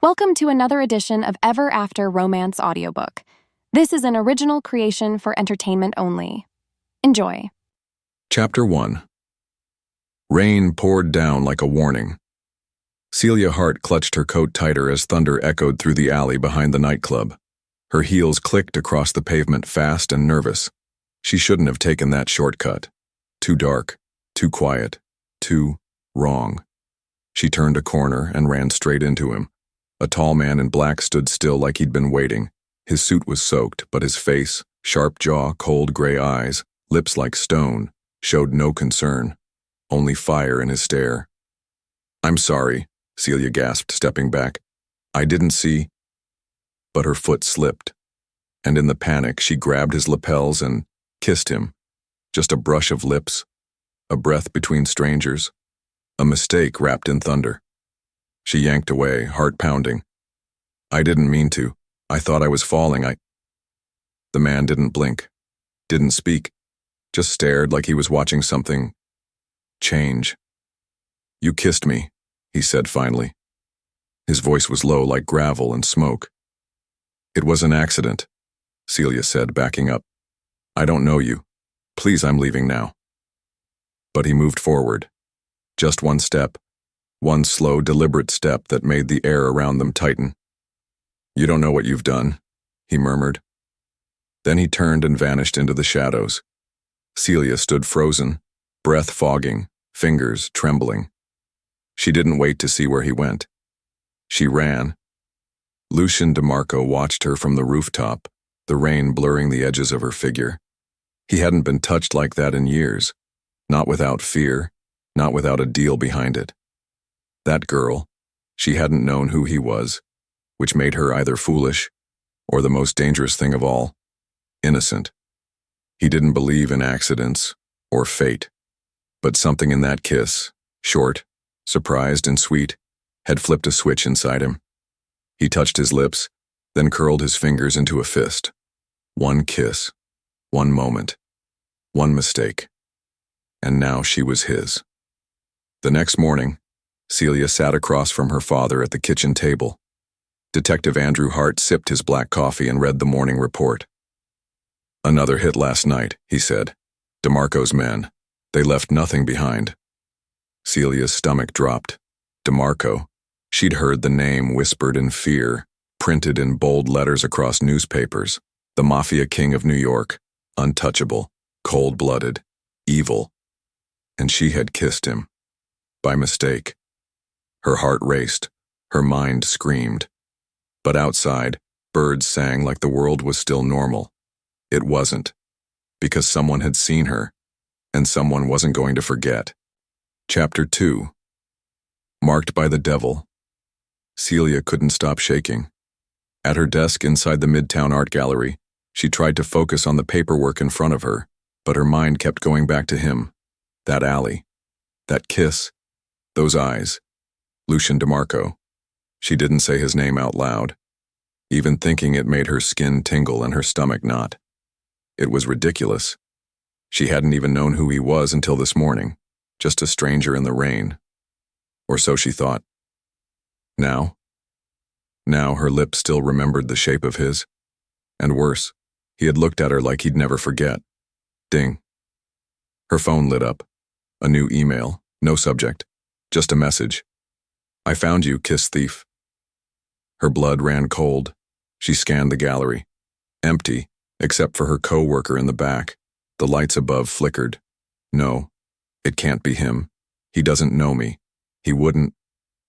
Welcome to another edition of Ever After Romance Audiobook. This is an original creation for entertainment only. Enjoy. Chapter 1. Rain poured down like a warning. Celia Hart clutched her coat tighter as thunder echoed through the alley behind the nightclub. Her heels clicked across the pavement fast and nervous. She shouldn't have taken that shortcut. Too dark, too quiet, too wrong. She turned a corner and ran straight into him. A tall man in black stood still like he'd been waiting. His suit was soaked, but his face, sharp jaw, cold gray eyes, lips like stone, showed no concern, only fire in his stare. "I'm sorry," Celia gasped, stepping back. "I didn't see." But her foot slipped, and in the panic she grabbed his lapels and kissed him. Just a brush of lips, a breath between strangers, a mistake wrapped in thunder. She yanked away, heart pounding. "I didn't mean to. I thought I was falling. The man didn't blink, didn't speak, just stared like he was watching something change. "You kissed me," he said finally. His voice was low like gravel and smoke. "It was an accident," Celia said, backing up. "I don't know you. Please, I'm leaving now." But he moved forward. Just one step. One slow, deliberate step that made the air around them tighten. "You don't know what you've done," he murmured. Then he turned and vanished into the shadows. Celia stood frozen, breath fogging, fingers trembling. She didn't wait to see where he went. She ran. Lucien DeMarco watched her from the rooftop, the rain blurring the edges of her figure. He hadn't been touched like that in years, not without fear, not without a deal behind it. That girl, she hadn't known who he was, which made her either foolish or the most dangerous thing of all, innocent. He didn't believe in accidents or fate, but something in that kiss, short, surprised and sweet, had flipped a switch inside him. He touched his lips, then curled his fingers into a fist. One kiss, one moment, one mistake. And now she was his. The next morning, Celia sat across from her father at the kitchen table. Detective Andrew Hart sipped his black coffee and read the morning report. "Another hit last night," he said. "DeMarco's men. They left nothing behind." Celia's stomach dropped. DeMarco. She'd heard the name whispered in fear, printed in bold letters across newspapers. The Mafia king of New York. Untouchable. Cold-blooded. Evil. And she had kissed him. By mistake. Her heart raced. Her mind screamed. But outside, birds sang like the world was still normal. It wasn't. Because someone had seen her, and someone wasn't going to forget. Chapter 2. Marked by the devil. Celia couldn't stop shaking. At her desk inside the Midtown Art Gallery, she tried to focus on the paperwork in front of her, but her mind kept going back to him. That alley. That kiss. Those eyes. Lucien DeMarco. She didn't say his name out loud. Even thinking it made her skin tingle and her stomach knot. It was ridiculous. She hadn't even known who he was until this morning, just a stranger in the rain. Or so she thought. Now her lips still remembered the shape of his. And worse, he had looked at her like he'd never forget. Ding. Her phone lit up. A new email, no subject, just a message. "I found you, kiss thief." Her blood ran cold. She scanned the gallery. Empty, except for her co-worker in the back. The lights above flickered. No, it can't be him. He doesn't know me. He wouldn't.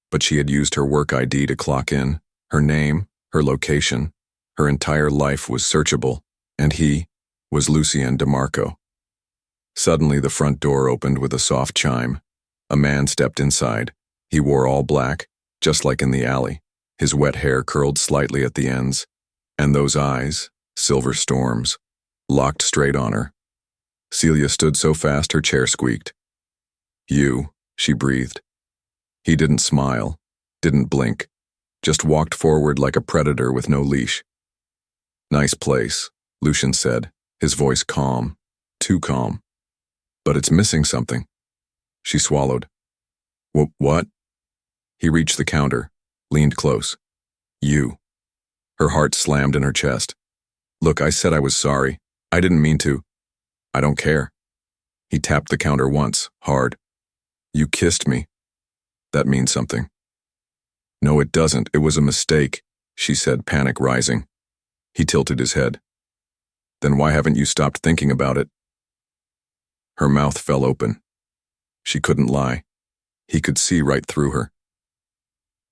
But she had used her work ID to clock in. Her name, her location, her entire life was searchable, and he was Lucien DeMarco. Suddenly the front door opened with a soft chime. A man stepped inside. He wore all black, just like in the alley. His wet hair curled slightly at the ends, and those eyes, silver storms, locked straight on her. Celia stood so fast her chair squeaked. "You," she breathed. He didn't smile, didn't blink, just walked forward like a predator with no leash. "Nice place," Lucien said, his voice calm, too calm. "But it's missing something." She swallowed. What? He reached the counter, leaned close. You. Her heart slammed in her chest. Look, I said I was sorry. I didn't mean to. I don't care. He tapped the counter once, hard. You kissed me. That means something. No, it doesn't. It was a mistake, she said, panic rising. He tilted his head. Then why haven't you stopped thinking about it? Her mouth fell open. She couldn't lie. He could see right through her.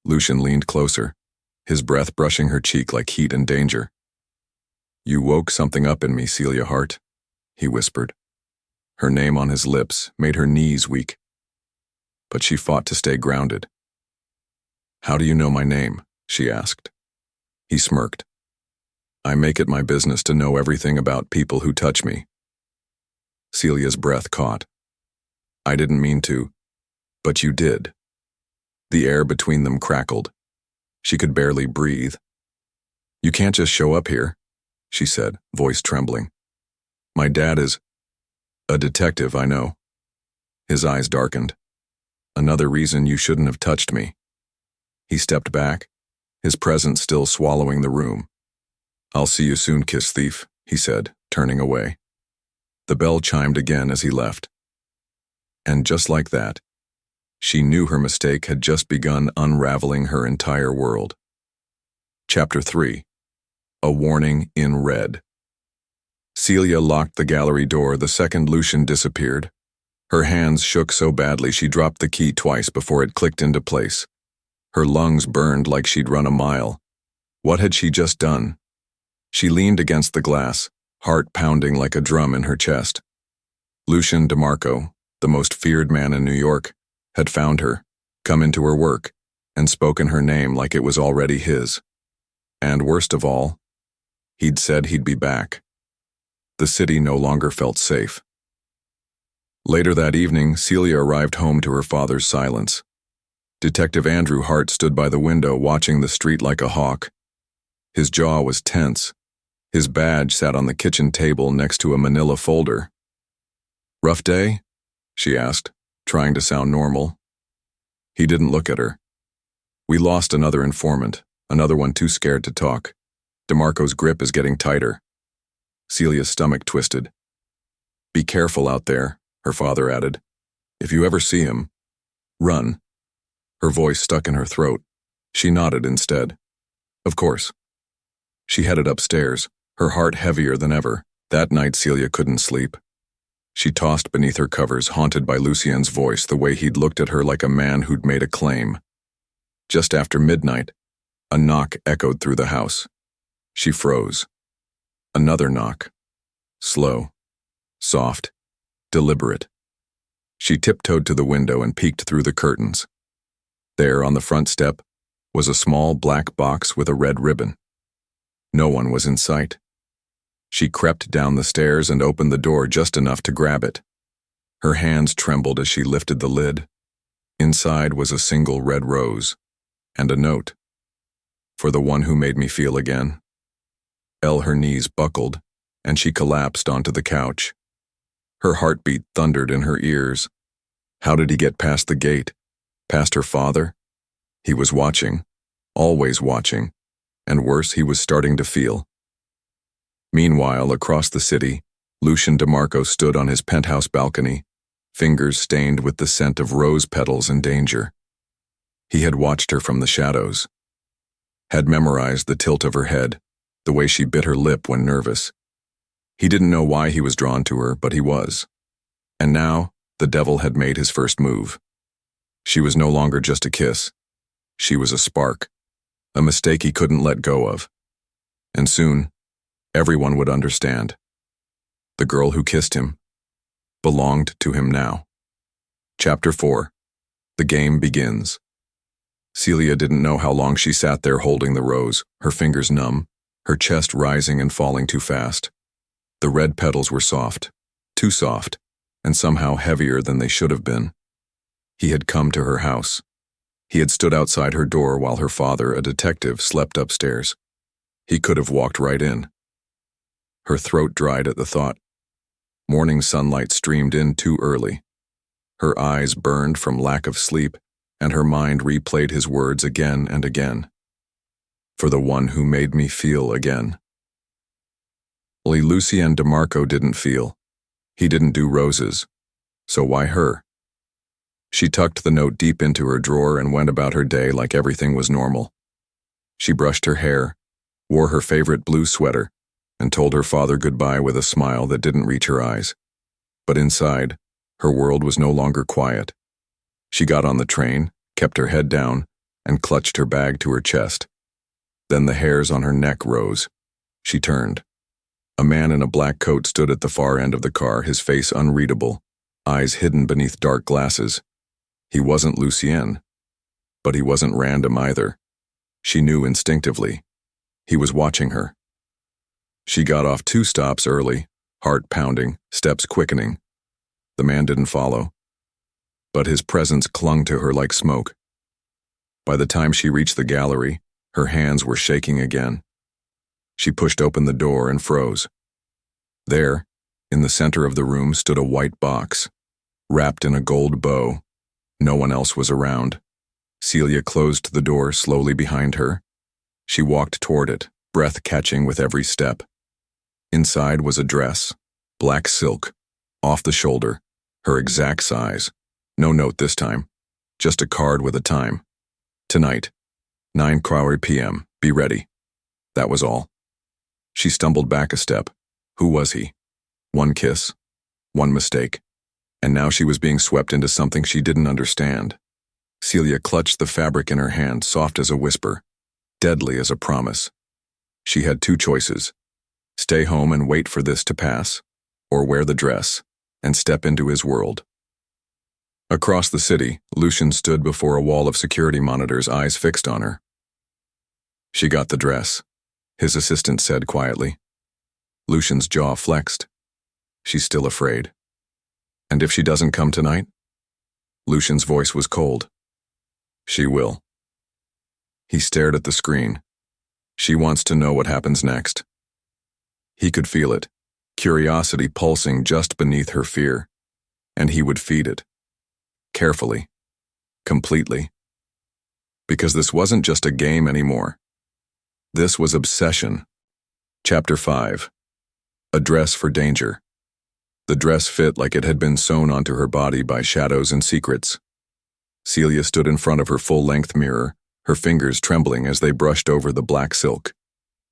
Lucien leaned closer, his breath brushing her cheek like heat and danger. You woke something up in me, Celia Hart, he whispered. Her name on his lips made her knees weak. But she fought to stay grounded. How do you know my name? She asked. He smirked. I make it my business to know everything about people who touch me. Celia's breath caught. I didn't mean to, but you did. The air between them crackled. She could barely breathe. You can't just show up here, she said, voice trembling. My dad is a detective, I know. His eyes darkened. Another reason you shouldn't have touched me. He stepped back, his presence still swallowing the room. I'll see you soon, kiss thief, he said, turning away. The bell chimed again as he left. And just like that, she knew her mistake had just begun unraveling her entire world. Chapter 3. A Warning in Red. Celia locked the gallery door the second Lucien disappeared. Her hands shook so badly she dropped the key twice before it clicked into place. Her lungs burned like she'd run a mile. What had she just done? She leaned against the glass, heart pounding like a drum in her chest. Lucien DeMarco, the most feared man in New York, had found her, come into her work, and spoken her name like it was already his. And worst of all, he'd said he'd be back. The city no longer felt safe. Later that evening, Celia arrived home to her father's silence. Detective Andrew Hart stood by the window watching the street like a hawk. His jaw was tense. His badge sat on the kitchen table next to a manila folder. Rough day? She asked, trying to sound normal. He didn't look at her. We lost another informant, another one too scared to talk. DeMarco's grip is getting tighter. Celia's stomach twisted. Be careful out there, her father added. If you ever see him, run. Her voice stuck in her throat. She nodded instead. Of course. She headed upstairs, her heart heavier than ever. That night Celia couldn't sleep. She tossed beneath her covers, haunted by Lucien's voice, the way he'd looked at her like a man who'd made a claim. Just after midnight, a knock echoed through the house. She froze. Another knock. Slow, soft, deliberate. She tiptoed to the window and peeked through the curtains. There, on the front step, was a small black box with a red ribbon. No one was in sight. She crept down the stairs and opened the door just enough to grab it. Her hands trembled as she lifted the lid. Inside was a single red rose, and a note. For the one who made me feel again. Her knees buckled, and she collapsed onto the couch. Her heartbeat thundered in her ears. How did he get past the gate? Past her father? He was watching, always watching, and worse, he was starting to feel. Meanwhile, across the city, Lucien DeMarco stood on his penthouse balcony, fingers stained with the scent of rose petals and danger. He had watched her from the shadows, had memorized the tilt of her head, the way she bit her lip when nervous. He didn't know why he was drawn to her, but he was. And now, the devil had made his first move. She was no longer just a kiss. She was a spark, a mistake he couldn't let go of. And soon, everyone would understand. The girl who kissed him belonged to him now. Chapter 4. The game begins. Celia didn't know how long she sat there holding the rose, her fingers numb, her chest rising and falling too fast. The red petals were soft, too soft, and somehow heavier than they should have been. He had come to her house. He had stood outside her door while her father, a detective, slept upstairs. He could have walked right in. Her throat dried at the thought. Morning sunlight streamed in too early. Her eyes burned from lack of sleep, and her mind replayed his words again and again. For the one who made me feel again. Only Lucien DeMarco didn't feel. He didn't do roses. So why her? She tucked the note deep into her drawer and went about her day like everything was normal. She brushed her hair, wore her favorite blue sweater, and told her father goodbye with a smile that didn't reach her eyes. But inside, her world was no longer quiet. She got on the train, kept her head down, and clutched her bag to her chest. Then the hairs on her neck rose. She turned. A man in a black coat stood at the far end of the car, his face unreadable, eyes hidden beneath dark glasses. He wasn't Lucien, but he wasn't random either. She knew instinctively. He was watching her. She got off 2 stops early, heart pounding, steps quickening. The man didn't follow, but his presence clung to her like smoke. By the time she reached the gallery, her hands were shaking again. She pushed open the door and froze. There, in the center of the room, stood a white box, wrapped in a gold bow. No one else was around. Celia closed the door slowly behind her. She walked toward it, breath catching with every step. Inside was a dress, black silk, off the shoulder, her exact size. No note this time, just a card with a time. Tonight, 9 p.m., be ready. That was all. She stumbled back a step. Who was he? One kiss, one mistake, and now she was being swept into something she didn't understand. Celia clutched the fabric in her hand, soft as a whisper, deadly as a promise. She had 2 choices: stay home and wait for this to pass, or wear the dress and step into his world. Across the city, Lucien stood before a wall of security monitors, eyes fixed on her. She got the dress, his assistant said quietly. Lucien's jaw flexed. She's still afraid. And if she doesn't come tonight? Lucien's voice was cold. She will. He stared at the screen. She wants to know what happens next. He could feel it, curiosity pulsing just beneath her fear, and he would feed it. Carefully. Completely. Because this wasn't just a game anymore. This was obsession. Chapter 5. A dress for danger. The dress fit like it had been sewn onto her body by shadows and secrets. Celia stood in front of her full-length mirror, her fingers trembling as they brushed over the black silk.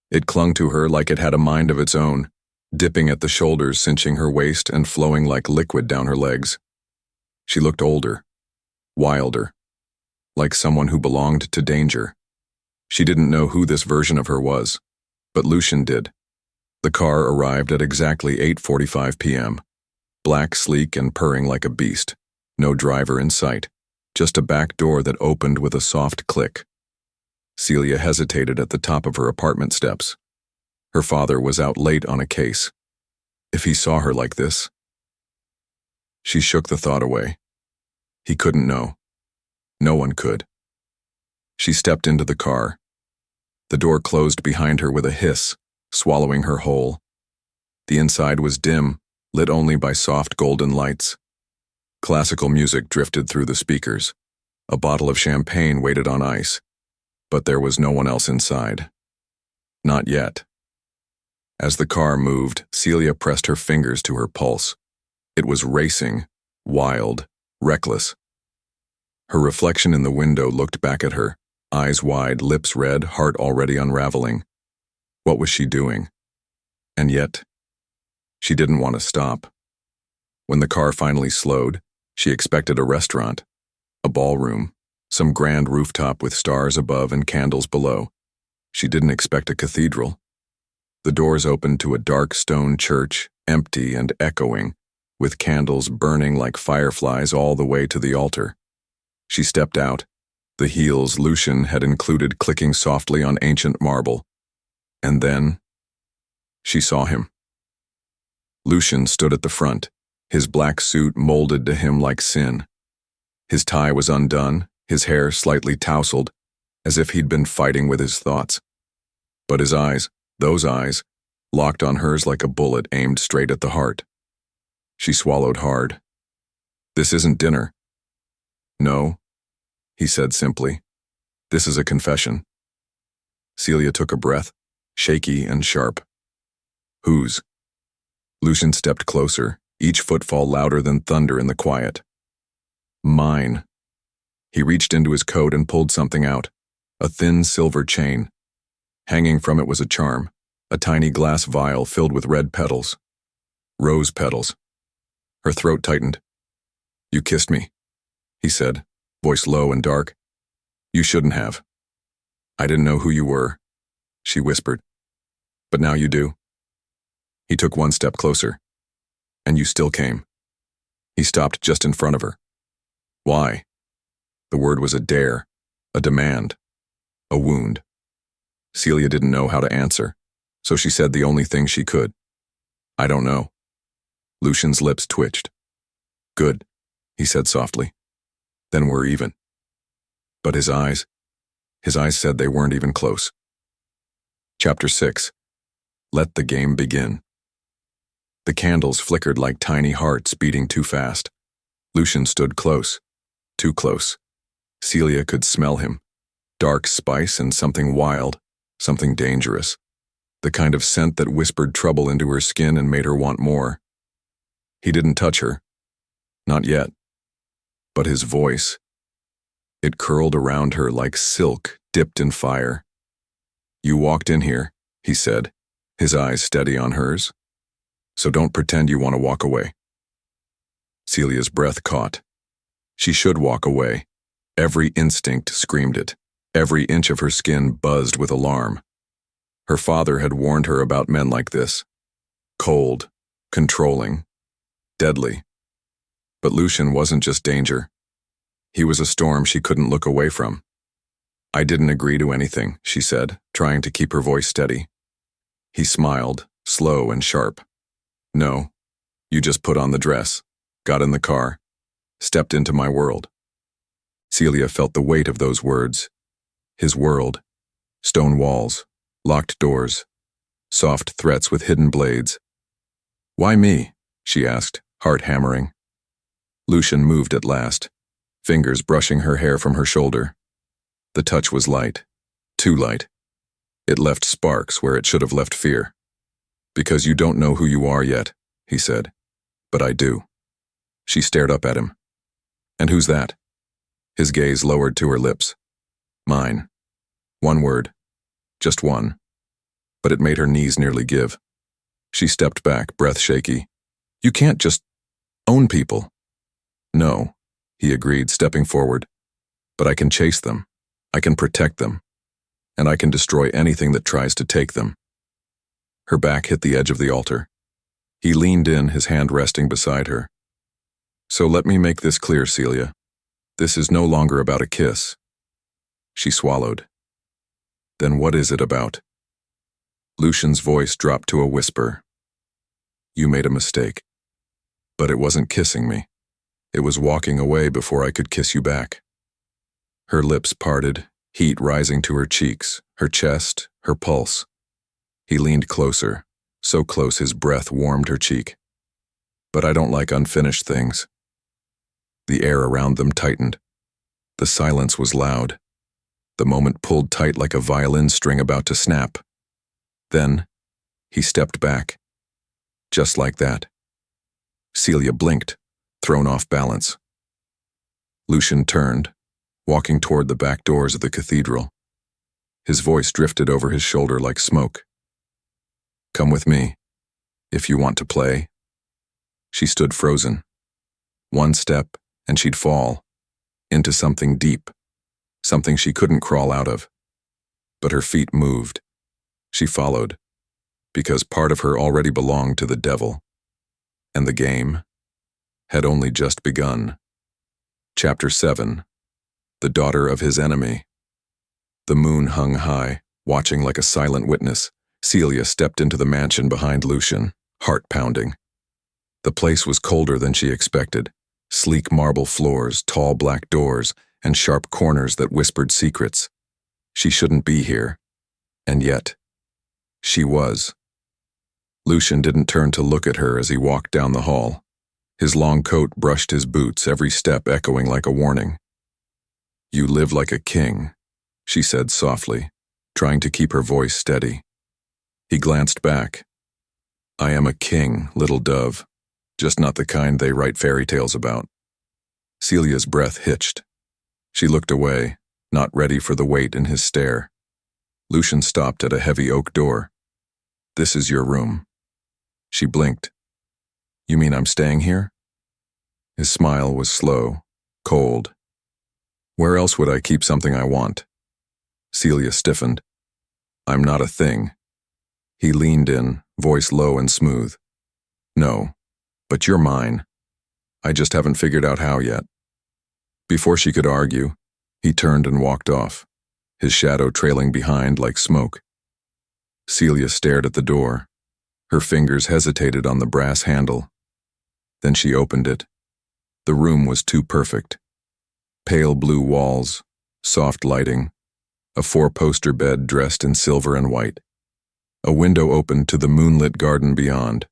It clung to her like it had a mind of its own, dipping at the shoulders, cinching her waist and flowing like liquid down her legs. She looked older, wilder, like someone who belonged to danger. She didn't know who this version of her was, but Lucien did. The car arrived at exactly 8:45 p.m., black, sleek, and purring like a beast. No driver in sight, just a back door that opened with a soft click. Celia hesitated at the top of her apartment steps. Her father was out late on a case. If he saw her like this... She shook the thought away. He couldn't know. No one could. She stepped into the car. The door closed behind her with a hiss, swallowing her whole. The inside was dim, lit only by soft golden lights. Classical music drifted through the speakers. A bottle of champagne waited on ice. But there was no one else inside. Not yet. As the car moved, Celia pressed her fingers to her pulse. It was racing, wild, reckless. Her reflection in the window looked back at her, eyes wide, lips red, heart already unraveling. What was she doing? And yet, she didn't want to stop. When the car finally slowed, she expected a restaurant, a ballroom, some grand rooftop with stars above and candles below. She didn't expect a cathedral. The doors opened to a dark stone church, empty and echoing, with candles burning like fireflies all the way to the altar. She stepped out, the heels Lucien had included clicking softly on ancient marble. And then, she saw him. Lucien stood at the front, his black suit molded to him like sin. His tie was undone, his hair slightly tousled, as if he'd been fighting with his thoughts. But his eyes, those eyes, locked on hers like a bullet aimed straight at the heart. She swallowed hard. This isn't dinner. No, he said simply. This is a confession. Celia took a breath, shaky and sharp. Whose? Lucien stepped closer, each footfall louder than thunder in the quiet. Mine. He reached into his coat and pulled something out, a thin silver chain. Hanging from it was a charm, a tiny glass vial filled with red petals. Rose petals. Her throat tightened. You kissed me, he said, voice low and dark. You shouldn't have. I didn't know who you were, she whispered. But now you do. He took one step closer. And you still came. He stopped just in front of her. Why? The word was a dare, a demand, a wound. Celia didn't know how to answer, so she said the only thing she could. I don't know. Lucien's lips twitched. Good, he said softly. Then we're even. But his eyes said they weren't even close. Chapter 6. Let the game begin. The candles flickered like tiny hearts beating too fast. Lucien stood close, too close. Celia could smell him. Dark spice and something wild, something dangerous. The kind of scent that whispered trouble into her skin and made her want more. He didn't touch her. Not yet. But his voice. It curled around her like silk dipped in fire. You walked in here, he said, his eyes steady on hers. So don't pretend you want to walk away. Celia's breath caught. She should walk away. Every instinct screamed it. Every inch of her skin buzzed with alarm. Her father had warned her about men like this. Cold, controlling, deadly. But Lucien wasn't just danger. He was a storm she couldn't look away from. I didn't agree to anything, she said, trying to keep her voice steady. He smiled, slow and sharp. No, you just put on the dress, got in the car, stepped into my world. Celia felt the weight of those words. His world. Stone walls, locked doors, soft threats with hidden blades. Why me? She asked, heart hammering. Lucien moved at last, fingers brushing her hair from her shoulder. The touch was light, too light. It left sparks where it should have left fear. Because you don't know who you are yet, he said. But I do. She stared up at him. And who's that? His gaze lowered to her lips. Mine. One word. Just one. But it made her knees nearly give. She stepped back, breath shaky. You can't just own people. No, he agreed, stepping forward. But I can chase them. I can protect them. And I can destroy anything that tries to take them. Her back hit the edge of the altar. He leaned in, his hand resting beside her. So let me make this clear, Celia. This is no longer about a kiss. She swallowed. Then what is it about? Lucien's voice dropped to a whisper. You made a mistake. But it wasn't kissing me. It was walking away before I could kiss you back. Her lips parted, heat rising to her cheeks, her chest, her pulse. He leaned closer, so close his breath warmed her cheek. But I don't like unfinished things. The air around them tightened. The silence was loud. The moment pulled tight like a violin string about to snap. Then, he stepped back. Just like that. Celia blinked, thrown off balance. Lucien turned, walking toward the back doors of the cathedral. His voice drifted over his shoulder like smoke. Come with me, if you want to play. She stood frozen. One step, and she'd fall, into something deep, something she couldn't crawl out of. But her feet moved. She followed, because part of her already belonged to the devil. And the game had only just begun. Chapter 7. The daughter of his enemy. The moon hung high, watching like a silent witness. Celia stepped into the mansion behind Lucien, heart pounding. The place was colder than she expected. Sleek marble floors, tall black doors, and sharp corners that whispered secrets. She shouldn't be here. And yet, she was. Lucien didn't turn to look at her as he walked down the hall. His long coat brushed his boots, every step echoing like a warning. You live like a king, she said softly, trying to keep her voice steady. He glanced back. I am a king, little dove, just not the kind they write fairy tales about. Celia's breath hitched. She looked away, not ready for the weight in his stare. Lucien stopped at a heavy oak door. This is your room. She blinked. You mean I'm staying here? His smile was slow, cold. Where else would I keep something I want? Celia stiffened. I'm not a thing. He leaned in, voice low and smooth. No, but you're mine. I just haven't figured out how yet. Before she could argue, he turned and walked off, his shadow trailing behind like smoke. Celia stared at the door. Her fingers hesitated on the brass handle. Then she opened it. The room was too perfect. Pale blue walls, soft lighting, a 4-poster bed dressed in silver and white. A window opened to the moonlit garden beyond.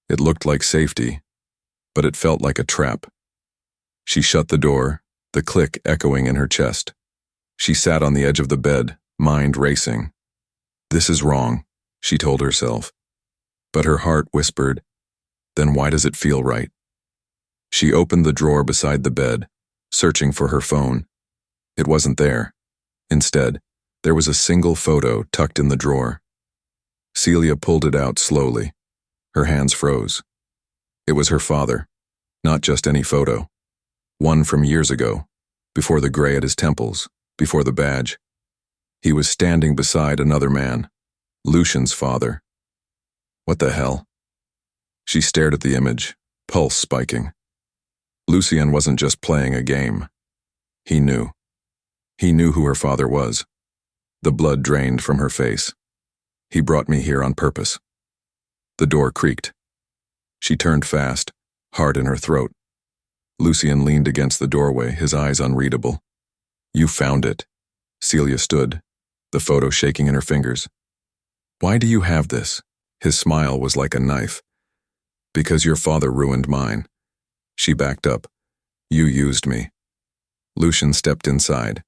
It looked like safety, but it felt like a trap. She shut the door, the click echoing in her chest. She sat on the edge of the bed, mind racing. This is wrong, she told herself. But her heart whispered, then why does it feel right? She opened the drawer beside the bed, searching for her phone. It wasn't there. Instead, there was a single photo tucked in the drawer. Celia pulled it out slowly. Her hands froze. It was her father, not just any photo. One from years ago, before the gray at his temples, before the badge. He was standing beside another man, Lucien's father. What the hell? She stared at the image, pulse spiking. Lucien wasn't just playing a game. He knew. He knew who her father was. The blood drained from her face. He brought me here on purpose. The door creaked. She turned fast, heart in her throat. Lucien leaned against the doorway, his eyes unreadable. You found it. Celia stood, the photo shaking in her fingers. Why do you have this? His smile was like a knife. Because your father ruined mine. She backed up. You used me. Lucien stepped inside.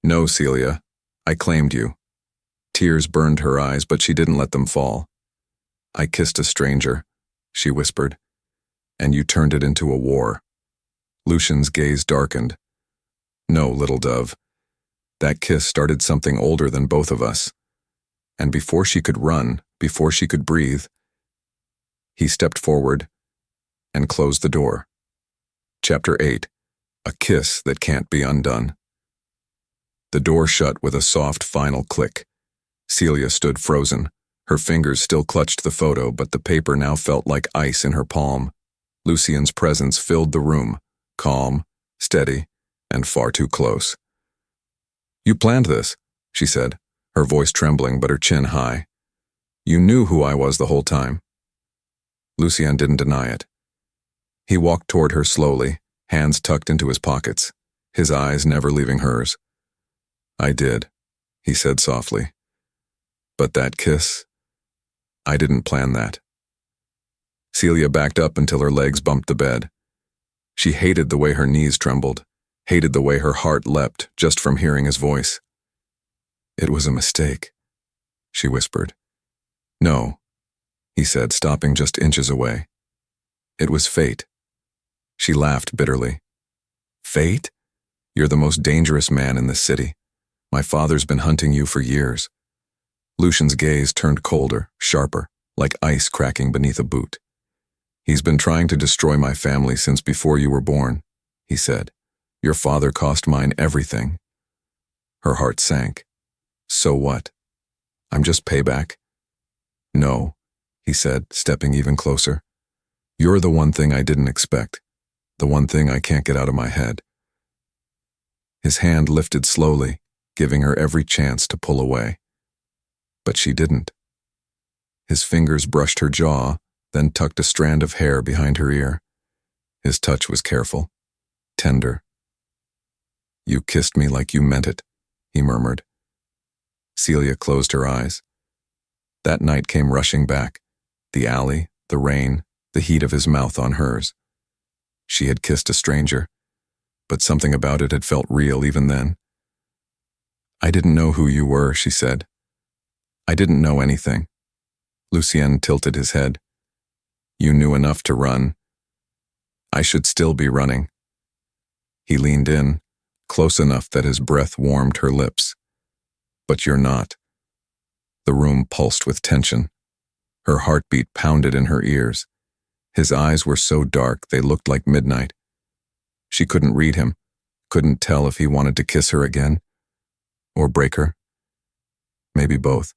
No, Celia. I claimed you. Tears burned her eyes, but she didn't let them fall. I kissed a stranger, she whispered, and you turned it into a war. Lucien's gaze darkened. No, little dove. That kiss started something older than both of us. And before she could run, before she could breathe, he stepped forward and closed the door. Chapter 8. A Kiss That Can't Be Undone. The door shut with a soft final click. Celia stood frozen. Her fingers still clutched the photo, but the paper now felt like ice in her palm. Lucien's presence filled the room, calm, steady, and far too close. You planned this, she said, her voice trembling but her chin high. You knew who I was the whole time. Lucien didn't deny it. He walked toward her slowly, hands tucked into his pockets, his eyes never leaving hers. I did, he said softly. But that kiss, I didn't plan that. Celia backed up until her legs bumped the bed. She hated the way her knees trembled, hated the way her heart leapt just from hearing his voice. It was a mistake, she whispered. No, he said, stopping just inches away. It was fate. She laughed bitterly. Fate? You're the most dangerous man in this city. My father's been hunting you for years. Lucien's gaze turned colder, sharper, like ice cracking beneath a boot. He's been trying to destroy my family since before you were born, he said. Your father cost mine everything. Her heart sank. So what? I'm just payback. No, he said, stepping even closer. You're the one thing I didn't expect, the one thing I can't get out of my head. His hand lifted slowly, giving her every chance to pull away. But she didn't. His fingers brushed her jaw, then tucked a strand of hair behind her ear. His touch was careful, tender. You kissed me like you meant it, he murmured. Celia closed her eyes. That night came rushing back, the alley, the rain, the heat of his mouth on hers. She had kissed a stranger, but something about it had felt real even then. I didn't know who you were, she said. I didn't know anything. Lucien tilted his head. You knew enough to run. I should still be running. He leaned in, close enough that his breath warmed her lips. But you're not. The room pulsed with tension. Her heartbeat pounded in her ears. His eyes were so dark they looked like midnight. She couldn't read him, couldn't tell if he wanted to kiss her again, or break her. Maybe both.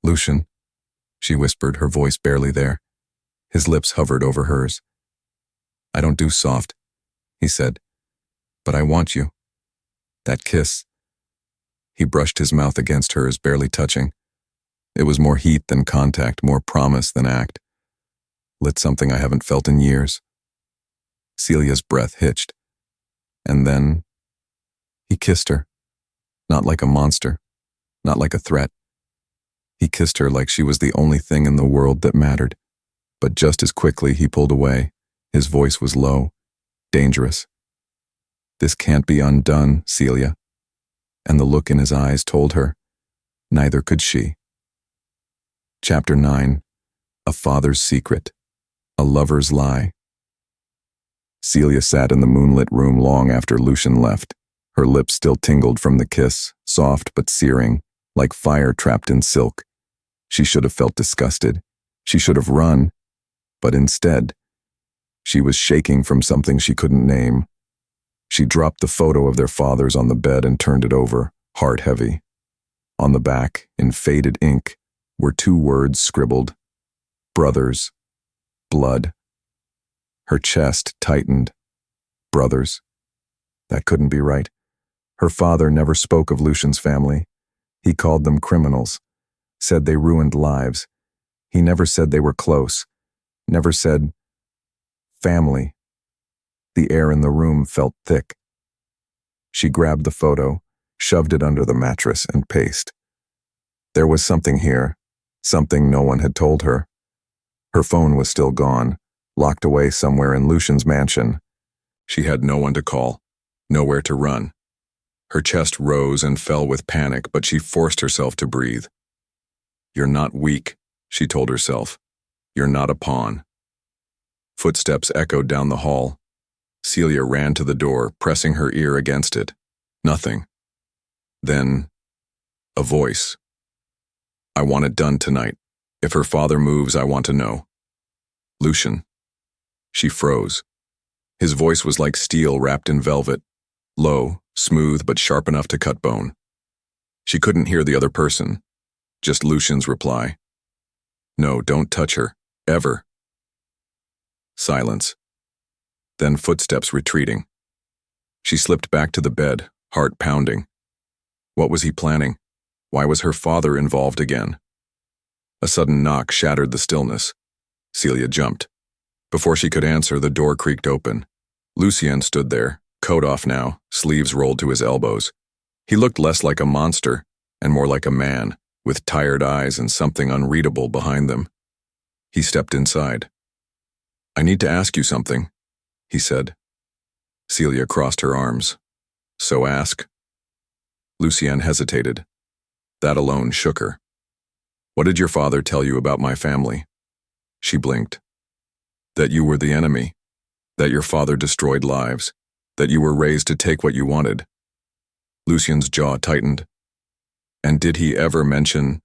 Lucien, she whispered, her voice barely there. His lips hovered over hers. I don't do soft, he said, but I want you. That kiss. He brushed his mouth against hers, barely touching. It was more heat than contact, more promise than act. Lit something I haven't felt in years. Celia's breath hitched. And then he kissed her. Not like a monster, not like a threat. He kissed her like she was the only thing in the world that mattered. But just as quickly he pulled away. His voice was low, dangerous. This can't be undone, Celia. And the look in his eyes told her, neither could she. Chapter 9. A Father's Secret. A Lover's Lie. Celia sat in the moonlit room long after Lucien left. Her lips still tingled from the kiss, soft but searing, like fire trapped in silk. She should have felt disgusted. She should have run. But instead, she was shaking from something she couldn't name. She dropped the photo of their fathers on the bed and turned it over, heart heavy. On the back, in faded ink, were 2 words scribbled. Brothers. Blood. Her chest tightened. Brothers. That couldn't be right. Her father never spoke of Lucien's family. He called them criminals, said they ruined lives. He never said they were close, never said family. The air in the room felt thick. She grabbed the photo, shoved it under the mattress, and paced. There was something here, something no one had told her. Her phone was still gone, locked away somewhere in Lucien's mansion. She had no one to call, nowhere to run. Her chest rose and fell with panic, but she forced herself to breathe. You're not weak, she told herself. You're not a pawn. Footsteps echoed down the hall. Celia ran to the door, pressing her ear against it. Nothing. Then, a voice. I want it done tonight. If her father moves, I want to know. Lucien. She froze. His voice was like steel wrapped in velvet, low, smooth, but sharp enough to cut bone. She couldn't hear the other person, just Lucien's reply. No, don't touch her, ever. Silence. Then footsteps retreating. She slipped back to the bed, heart pounding. What was he planning? Why was her father involved again? A sudden knock shattered the stillness. Celia jumped. Before she could answer, the door creaked open. Lucien stood there, coat off now, sleeves rolled to his elbows. He looked less like a monster and more like a man, with tired eyes and something unreadable behind them. He stepped inside. I need to ask you something, he said. Celia crossed her arms. So ask. Lucien hesitated. That alone shook her. What did your father tell you about my family? She blinked. That you were the enemy. That your father destroyed lives. That you were raised to take what you wanted. Lucien's jaw tightened. And did he ever mention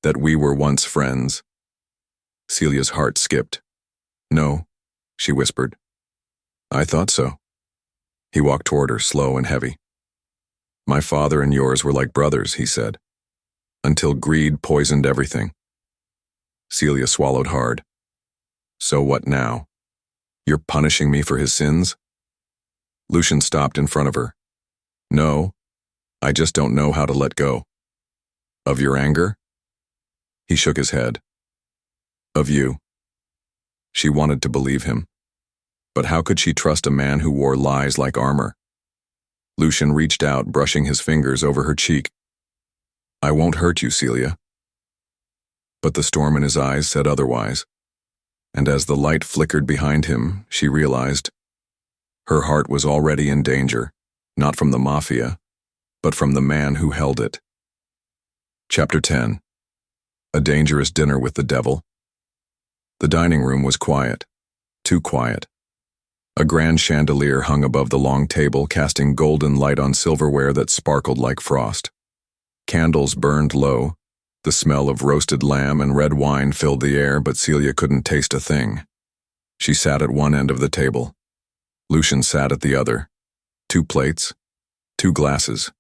that we were once friends? Celia's heart skipped. No, she whispered. I thought so. He walked toward her, slow and heavy. My father and yours were like brothers, he said, until greed poisoned everything. Celia swallowed hard. So what now? You're punishing me for his sins? Lucien stopped in front of her. No, I just don't know how to let go. Of your anger? He shook his head. Of you. She wanted to believe him. But how could she trust a man who wore lies like armor? Lucien reached out, brushing his fingers over her cheek. I won't hurt you, Celia. But the storm in his eyes said otherwise. And as the light flickered behind him, she realized her heart was already in danger, not from the Mafia, but from the man who held it. Chapter 10. A Dangerous Dinner with the Devil. The dining room was quiet, too quiet. A grand chandelier hung above the long table, casting golden light on silverware that sparkled like frost. Candles burned low. The smell of roasted lamb and red wine filled the air, but Celia couldn't taste a thing. She sat at one end of the table. Lucien sat at the other. 2 plates, 2 glasses,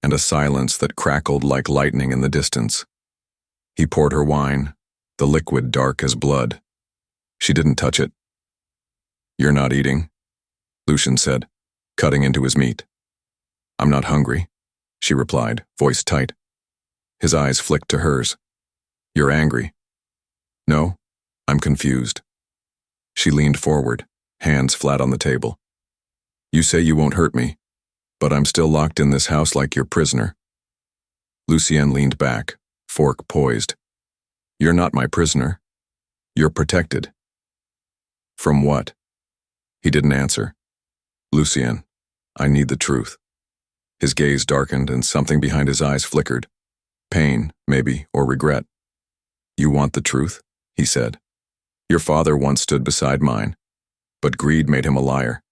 and a silence that crackled like lightning in the distance. He poured her wine, the liquid dark as blood. She didn't touch it. "You're not eating," Lucien said, cutting into his meat. "I'm not hungry," she replied, voice tight. His eyes flicked to hers. "You're angry." "No, I'm confused." She leaned forward, hands flat on the table. "You say you won't hurt me, but I'm still locked in this house like your prisoner." Lucien leaned back, fork poised. "You're not my prisoner. You're protected." "From what?" He didn't answer. "Lucien, I need the truth." His gaze darkened and something behind his eyes flickered. Pain, maybe, or regret. "You want the truth?" he said. "Your father once stood beside mine, but greed made him a liar.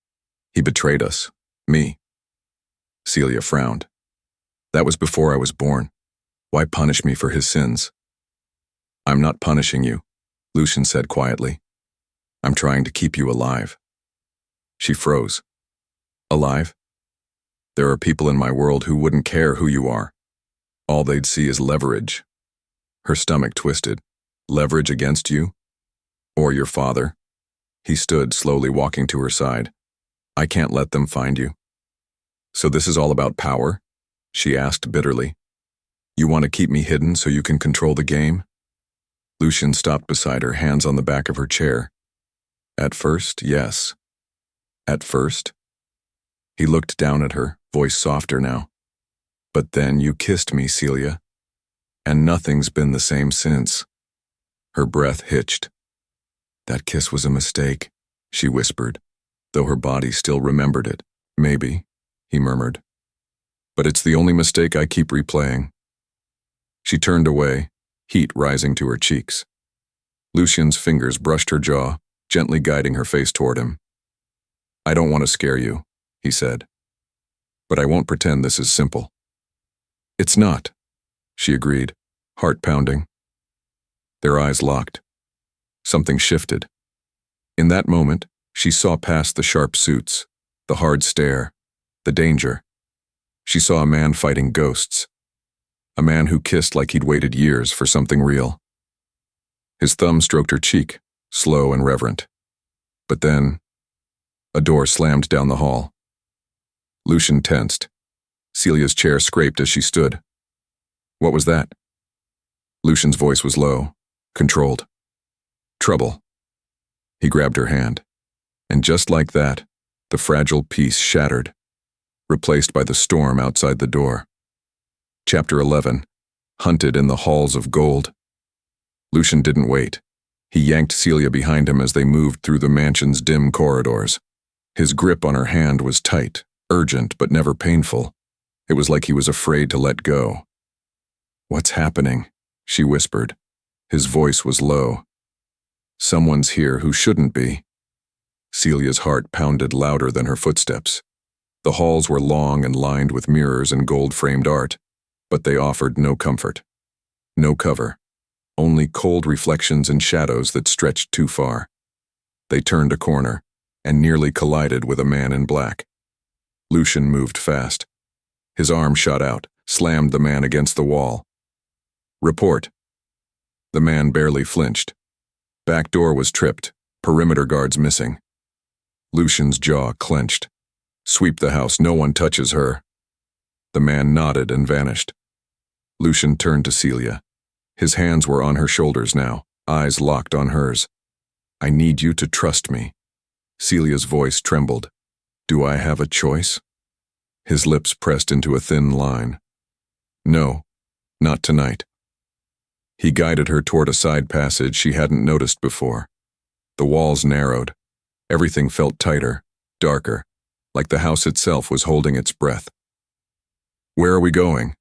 He betrayed us, me." Celia frowned. "That was before I was born. Why punish me for his sins?" "I'm not punishing you," Lucien said quietly. "I'm trying to keep you alive." She froze. "Alive? There are people in my world who wouldn't care who you are. All they'd see is leverage." Her stomach twisted. "Leverage against you? Or your father?" He stood, slowly walking to her side. "I can't let them find you." "So this is all about power?" she asked bitterly. "You want to keep me hidden so you can control the game?" Lucien stopped beside her, hands on the back of her chair. "At first, yes." "At first?" He looked down at her, voice softer now. "But then you kissed me, Celia. And nothing's been the same since." Her breath hitched. "That kiss was a mistake," she whispered, though her body still remembered it. "Maybe," he murmured. "But it's the only mistake I keep replaying." She turned away, heat rising to her cheeks. Lucien's fingers brushed her jaw, gently guiding her face toward him. "I don't want to scare you," he said. "But I won't pretend this is simple." "It's not," she agreed, heart pounding. Their eyes locked. Something shifted. In that moment, she saw past the sharp suits, the hard stare, the danger. She saw a man fighting ghosts. A man who kissed like he'd waited years for something real. His thumb stroked her cheek, slow and reverent. But then, a door slammed down the hall. Lucien tensed. Celia's chair scraped as she stood. "What was that?" Lucien's voice was low, controlled. "Trouble." He grabbed her hand. And just like that, the fragile peace shattered, replaced by the storm outside the door. Chapter 11. Hunted in the Halls of Gold. Lucien didn't wait. He yanked Celia behind him as they moved through the mansion's dim corridors. His grip on her hand was tight, urgent but never painful. It was like he was afraid to let go. "What's happening?" she whispered. His voice was low. "Someone's here who shouldn't be." Celia's heart pounded louder than her footsteps. The halls were long and lined with mirrors and gold-framed art, but they offered no comfort. No cover. Only cold reflections and shadows that stretched too far. They turned a corner and nearly collided with a man in black. Lucien moved fast. His arm shot out, slammed the man against the wall. "Report." The man barely flinched. Back door was tripped, perimeter guards missing. Lucien's jaw clenched. "Sweep the house, no one touches her." The man nodded and vanished. Lucien turned to Celia. His hands were on her shoulders now, eyes locked on hers. "I need you to trust me." Celia's voice trembled. "Do I have a choice?" His lips pressed into a thin line. "No, not tonight." He guided her toward a side passage she hadn't noticed before. The walls narrowed. Everything felt tighter, darker, like the house itself was holding its breath. Where are we going?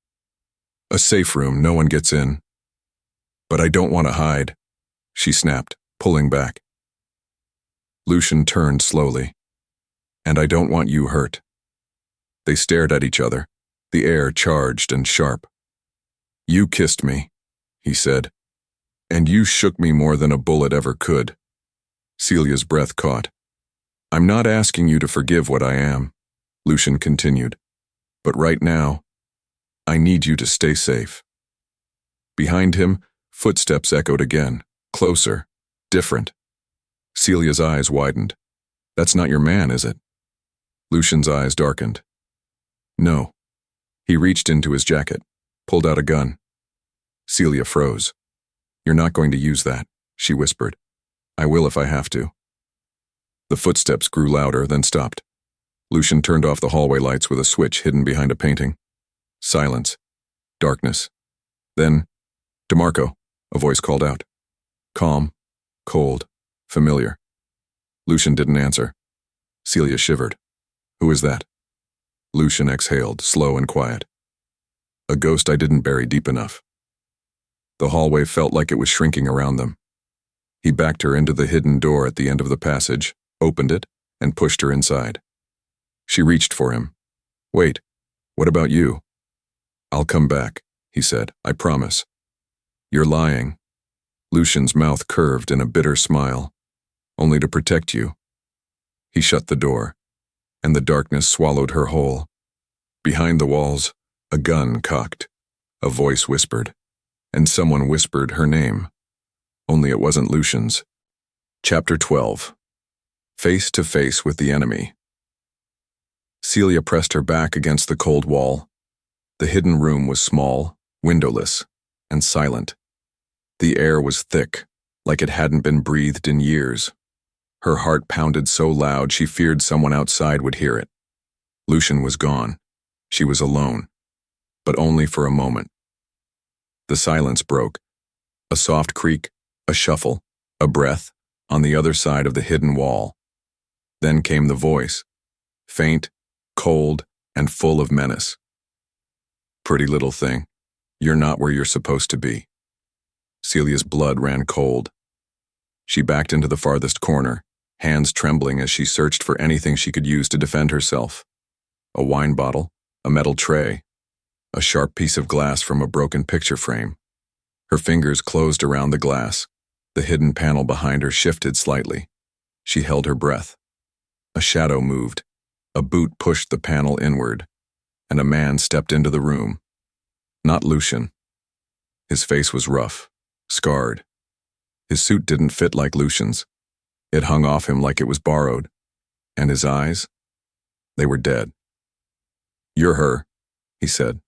A safe room, no one gets in. But I don't want to hide, she snapped, pulling back. Lucien turned slowly. And I don't want you hurt. They stared at each other, the air charged and sharp. You kissed me, he said, and you shook me more than a bullet ever could. Celia's breath caught. I'm not asking you to forgive what I am, Lucien continued, but right now, I need you to stay safe. Behind him, footsteps echoed again, closer, different. Celia's eyes widened. That's not your man, is it? Lucien's eyes darkened. No. He reached into his jacket, pulled out a gun. Celia froze. You're not going to use that, she whispered. I will if I have to. The footsteps grew louder, then stopped. Lucien turned off the hallway lights with a switch hidden behind a painting. Silence. Darkness. Then, DeMarco, a voice called out. Calm, cold, familiar. Lucien didn't answer. Celia shivered. Who is that? Lucien exhaled, slow and quiet. A ghost I didn't bury deep enough. The hallway felt like it was shrinking around them. He backed her into the hidden door at the end of the passage, opened it, and pushed her inside. She reached for him. Wait, what about you? I'll come back, he said, I promise. You're lying. Lucien's mouth curved in a bitter smile. Only to protect you. He shut the door, and the darkness swallowed her whole. Behind the walls, a gun cocked. A voice whispered, and someone whispered her name. Only it wasn't Lucien's. Chapter 12. Face to face with the enemy. Celia pressed her back against the cold wall. The hidden room was small, windowless, and silent. The air was thick, like it hadn't been breathed in years. Her heart pounded so loud she feared someone outside would hear it. Lucien was gone. She was alone, but only for a moment. The silence broke. A soft creak, a shuffle, a breath, on the other side of the hidden wall. Then came the voice, faint, cold, and full of menace. Pretty little thing, you're not where you're supposed to be. Celia's blood ran cold. She backed into the farthest corner, hands trembling as she searched for anything she could use to defend herself. A wine bottle, a metal tray, a sharp piece of glass from a broken picture frame. Her fingers closed around the glass. The hidden panel behind her shifted slightly. She held her breath. A shadow moved. A boot pushed the panel inward, and a man stepped into the room. Not Lucien. His face was rough, scarred. His suit didn't fit like Lucien's. It hung off him like it was borrowed. And his eyes? They were dead. You're her, he said.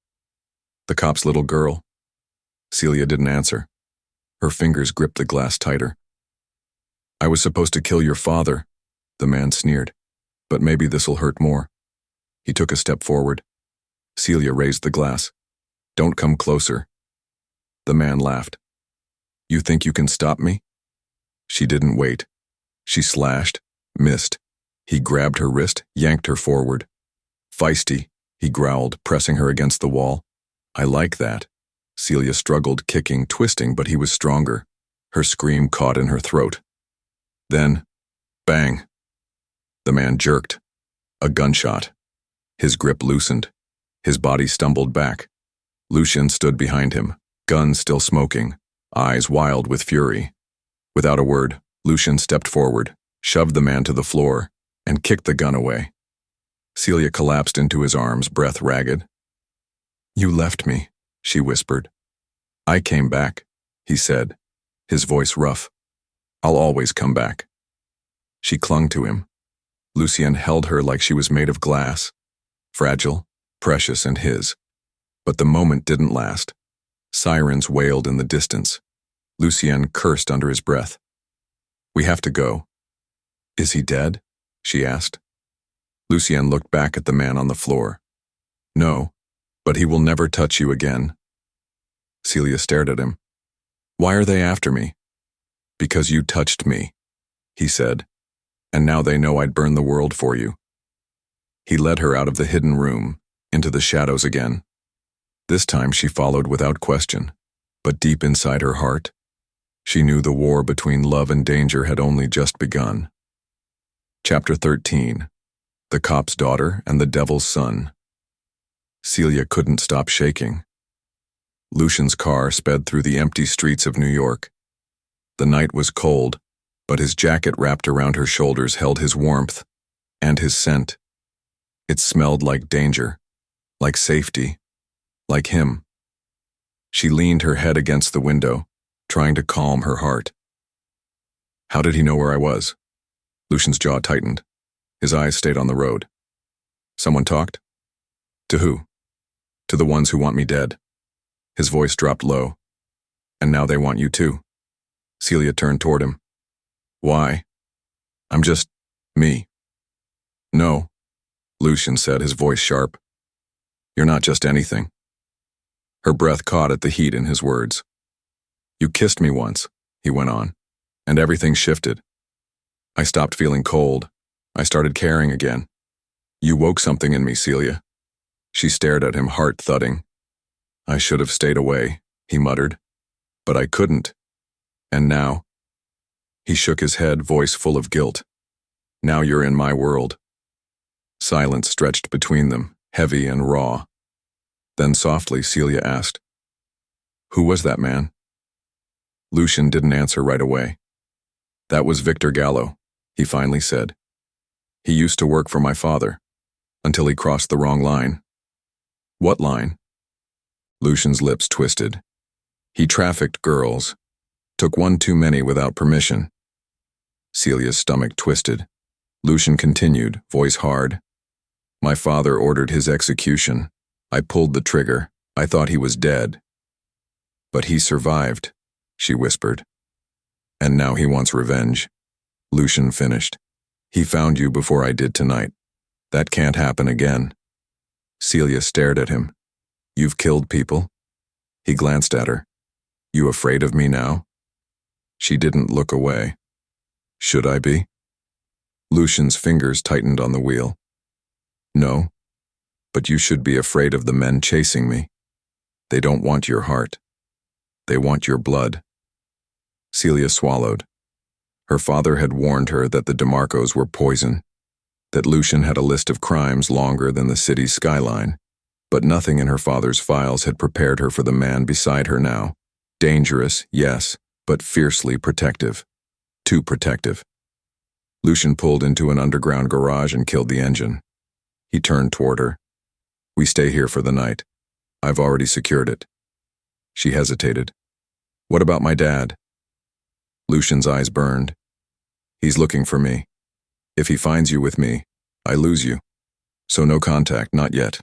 The cop's little girl. Celia didn't answer. Her fingers gripped the glass tighter. I was supposed to kill your father, the man sneered. But maybe this'll hurt more. He took a step forward. Celia raised the glass. Don't come closer. The man laughed. You think you can stop me? She didn't wait. She slashed, missed. He grabbed her wrist, yanked her forward. Feisty, he growled, pressing her against the wall. I like that. Celia struggled, kicking, twisting, but he was stronger. Her scream caught in her throat. Then, bang. The man jerked. A gunshot. His grip loosened. His body stumbled back. Lucien stood behind him, gun still smoking, eyes wild with fury. Without a word, Lucien stepped forward, shoved the man to the floor, and kicked the gun away. Celia collapsed into his arms, breath ragged. You left me, she whispered. I came back, he said, his voice rough. I'll always come back. She clung to him. Lucien held her like she was made of glass, fragile, precious, and his. But the moment didn't last. Sirens wailed in the distance. Lucien cursed under his breath. We have to go. Is he dead? She asked. Lucien looked back at the man on the floor. No, but he will never touch you again. Celia stared at him. Why are they after me? Because you touched me, he said, and now they know I'd burn the world for you. He led her out of the hidden room, into the shadows again, This time she followed without question, but deep inside her heart, she knew the war between love and danger had only just begun. Chapter 13. The Cop's Daughter and the Devil's Son. Celia couldn't stop shaking. Lucien's car sped through the empty streets of New York. The night was cold, but his jacket wrapped around her shoulders held his warmth and his scent. It smelled like danger, like safety, like him. She leaned her head against the window, trying to calm her heart. How did he know where I was? Lucien's jaw tightened. His eyes stayed on the road. Someone talked? To who? To the ones who want me dead. His voice dropped low. And now they want you too. Celia turned toward him. Why? I'm just me. No, Lucien said, his voice sharp. You're not just anything. Her breath caught at the heat in his words. You kissed me once, he went on, and everything shifted. I stopped feeling cold. I started caring again. You woke something in me, Celia. She stared at him, heart thudding. I should have stayed away, he muttered. But I couldn't. And now? He shook his head, voice full of guilt. Now you're in my world. Silence stretched between them, heavy and raw. Then softly, Celia asked, Who was that man? Lucien didn't answer right away. That was Victor Gallo, he finally said. He used to work for my father, until he crossed the wrong line. What line? Lucien's lips twisted. He trafficked girls, took one too many without permission. Celia's stomach twisted. Lucien continued, voice hard. My father ordered his execution. I pulled the trigger. I thought he was dead. But he survived, she whispered. And now he wants revenge. Lucien finished. He found you before I did tonight. That can't happen again. Celia stared at him. You've killed people? He glanced at her. You afraid of me now? She didn't look away. Should I be? Lucien's fingers tightened on the wheel. No, but you should be afraid of the men chasing me. They don't want your heart. They want your blood. Celia swallowed. Her father had warned her that the DeMarcos were poison, that Lucien had a list of crimes longer than the city's skyline, but nothing in her father's files had prepared her for the man beside her now. Dangerous, yes, but fiercely protective. Too protective. Lucien pulled into an underground garage and killed the engine. He turned toward her. We stay here for the night. I've already secured it. She hesitated. What about my dad? Lucien's eyes burned. He's looking for me. If he finds you with me, I lose you. So no contact, not yet.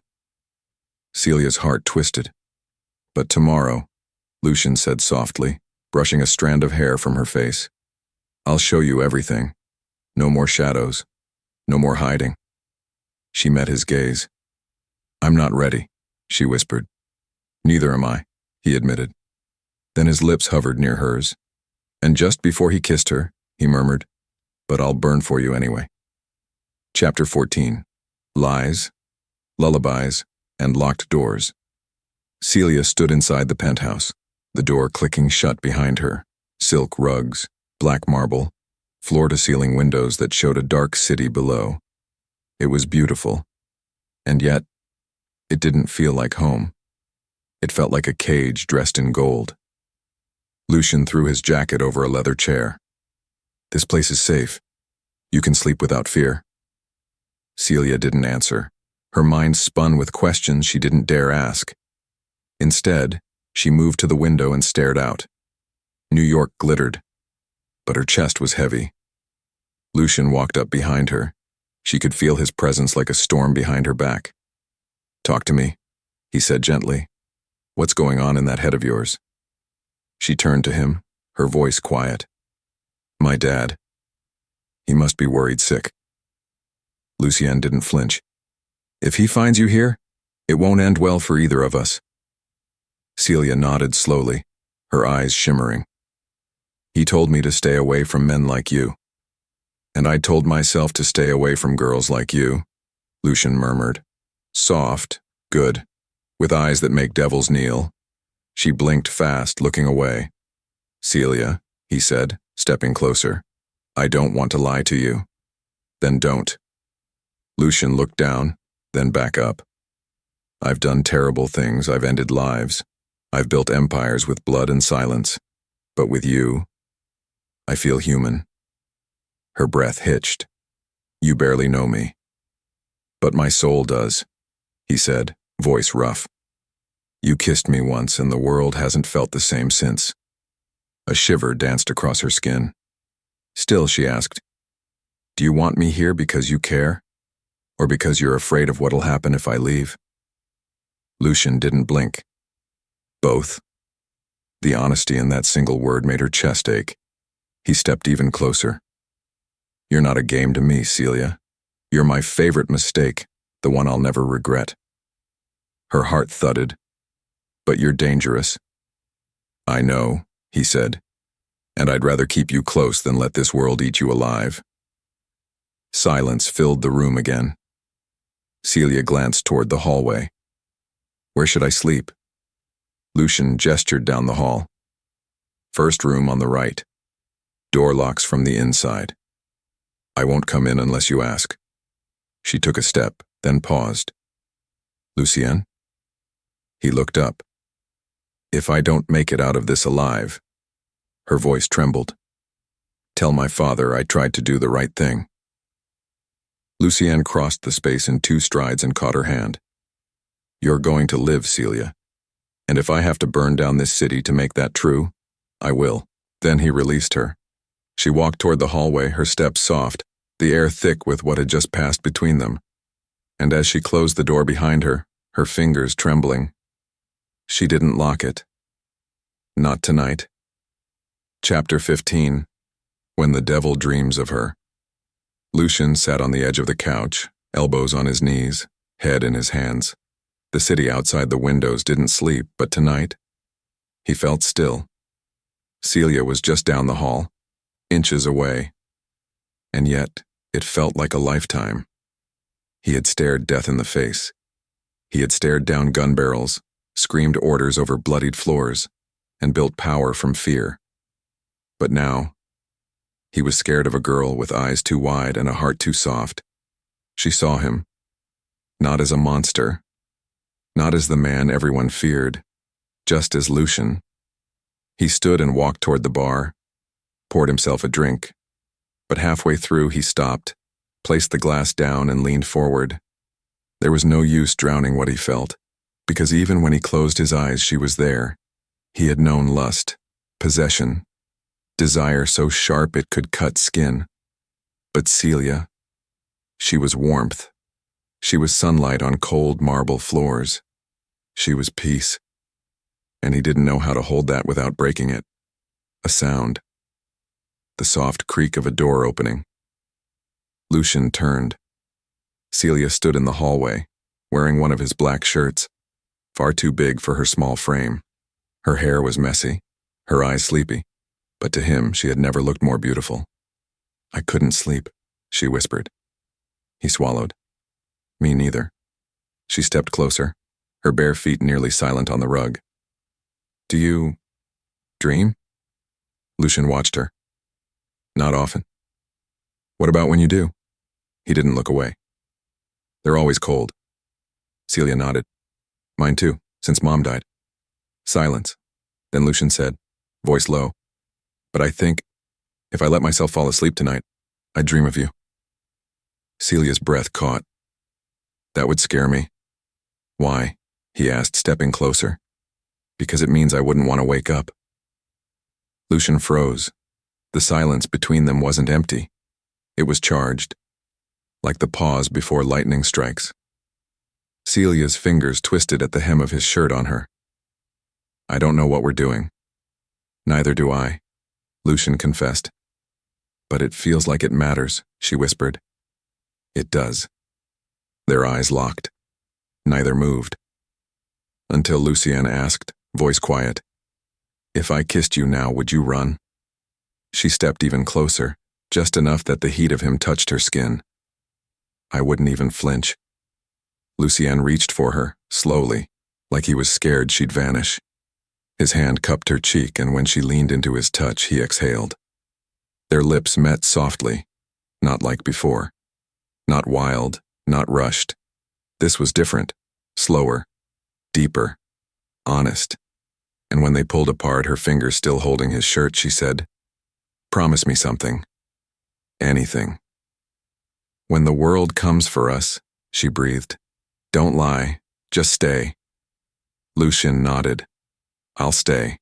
Celia's heart twisted. But tomorrow, Lucien said softly, brushing a strand of hair from her face. I'll show you everything. No more shadows. No more hiding. She met his gaze. I'm not ready, she whispered. Neither am I, he admitted. Then his lips hovered near hers. And just before he kissed her, he murmured, But I'll burn for you anyway. Chapter 14. Lies, Lullabies, and Locked Doors. Celia stood inside the penthouse, the door clicking shut behind her. Silk rugs, black marble, floor-to-ceiling windows that showed a dark city below. It was beautiful, and yet, it didn't feel like home. It felt like a cage dressed in gold. Lucien threw his jacket over a leather chair. This place is safe. You can sleep without fear. Celia didn't answer. Her mind spun with questions she didn't dare ask. Instead, she moved to the window and stared out. New York glittered, but her chest was heavy. Lucien walked up behind her. She could feel his presence like a storm behind her back. Talk to me, he said gently. What's going on in that head of yours? She turned to him, her voice quiet. My dad. He must be worried sick. Lucien didn't flinch. If he finds you here, it won't end well for either of us. Celia nodded slowly, her eyes shimmering. He told me to stay away from men like you. And I told myself to stay away from girls like you, Lucien murmured. Soft, good. with eyes that make devils kneel. She blinked fast, looking away. "Celia," he said, stepping closer, "I don't want to lie to you." "Then don't." Lucien looked down, then back up. "I've done terrible things, I've ended lives. I've built empires with blood and silence. But with you, I feel human." Her breath hitched. "You barely know me." "But my soul does," he said, voice rough. "You kissed me once and the world hasn't felt the same since." A shiver danced across her skin. "Still," she asked, "do you want me here because you care? Or because you're afraid of what'll happen if I leave?" Lucien didn't blink. "Both." The honesty in that single word made her chest ache. He stepped even closer. "You're not a game to me, Celia. You're my favorite mistake, the one I'll never regret." Her heart thudded. "But you're dangerous." "I know," he said, "and I'd rather keep you close than let this world eat you alive." Silence filled the room again. Celia glanced toward the hallway. "Where should I sleep?" Lucien gestured down the hall. "First room on the right. Door locks from the inside. I won't come in unless you ask." She took a step, then paused. "Lucien?" He looked up. "If I don't make it out of this alive," her voice trembled, "tell my father I tried to do the right thing." Lucien crossed the space in 2 strides and caught her hand. "You're going to live, Celia. And if I have to burn down this city to make that true, I will." Then he released her. She walked toward the hallway, her steps soft, the air thick with what had just passed between them. And as she closed the door behind her, her fingers trembling, she didn't lock it. Not tonight. Chapter 15. When the Devil Dreams of Her. Lucien sat on the edge of the couch, elbows on his knees, head in his hands. The city outside the windows didn't sleep, but tonight, he felt still. Celia was just down the hall, inches away. And yet, it felt like a lifetime. He had stared death in the face. He had stared down gun barrels, screamed orders over bloodied floors, and built power from fear. But now, he was scared of a girl with eyes too wide and a heart too soft. She saw him, not as a monster, not as the man everyone feared, just as Lucien. He stood and walked toward the bar, poured himself a drink, but halfway through he stopped, placed the glass down and leaned forward. There was no use drowning what he felt, because even when he closed his eyes she was there. He had known lust, possession, desire so sharp it could cut skin. But Celia, she was warmth. She was sunlight on cold marble floors. She was peace. And he didn't know how to hold that without breaking it. A sound. The soft creak of a door opening. Lucien turned. Celia stood in the hallway, wearing one of his black shirts, far too big for her small frame. Her hair was messy, her eyes sleepy, but to him she had never looked more beautiful. "I couldn't sleep," she whispered. He swallowed. "Me neither." She stepped closer, her bare feet nearly silent on the rug. "Do you dream?" Lucien watched her. "Not often." "What about when you do?" He didn't look away. "They're always cold." Celia nodded. "Mine too, since Mom died." Silence. Then Lucien said, voice low, "But I think, if I let myself fall asleep tonight, I'd dream of you." Celia's breath caught. "That would scare me." "Why?" he asked, stepping closer. "Because it means I wouldn't want to wake up." Lucien froze. The silence between them wasn't empty. It was charged, like the pause before lightning strikes. Celia's fingers twisted at the hem of his shirt on her. "I don't know what we're doing." "Neither do I," Lucien confessed. "But it feels like it matters," she whispered. "It does." Their eyes locked. Neither moved. Until Lucien asked, voice quiet, "If I kissed you now, would you run?" She stepped even closer, just enough that the heat of him touched her skin. "I wouldn't even flinch." Lucien reached for her, slowly, like he was scared she'd vanish. His hand cupped her cheek, and when she leaned into his touch, he exhaled. Their lips met softly, not like before. Not wild, not rushed. This was different, slower, deeper, honest. And when they pulled apart, her fingers still holding his shirt, she said, "Promise me something. Anything." "When the world comes for us," she breathed. "Don't lie, just stay." Lucien nodded. "I'll stay."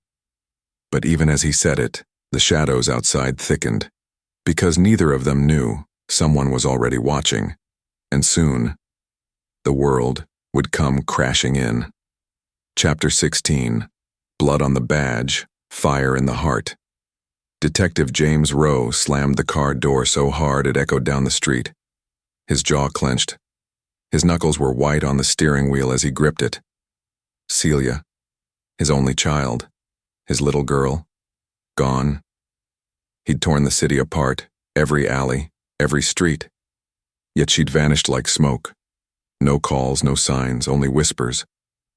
But even as he said it, the shadows outside thickened, because neither of them knew someone was already watching, and soon, the world would come crashing in. Chapter 16. Blood on the badge, fire in the heart. Detective James Rowe slammed the car door so hard it echoed down the street. His jaw clenched. His knuckles were white on the steering wheel as he gripped it. Celia, his only child, his little girl, gone. He'd torn the city apart, every alley, every street. Yet she'd vanished like smoke. No calls, no signs, only whispers.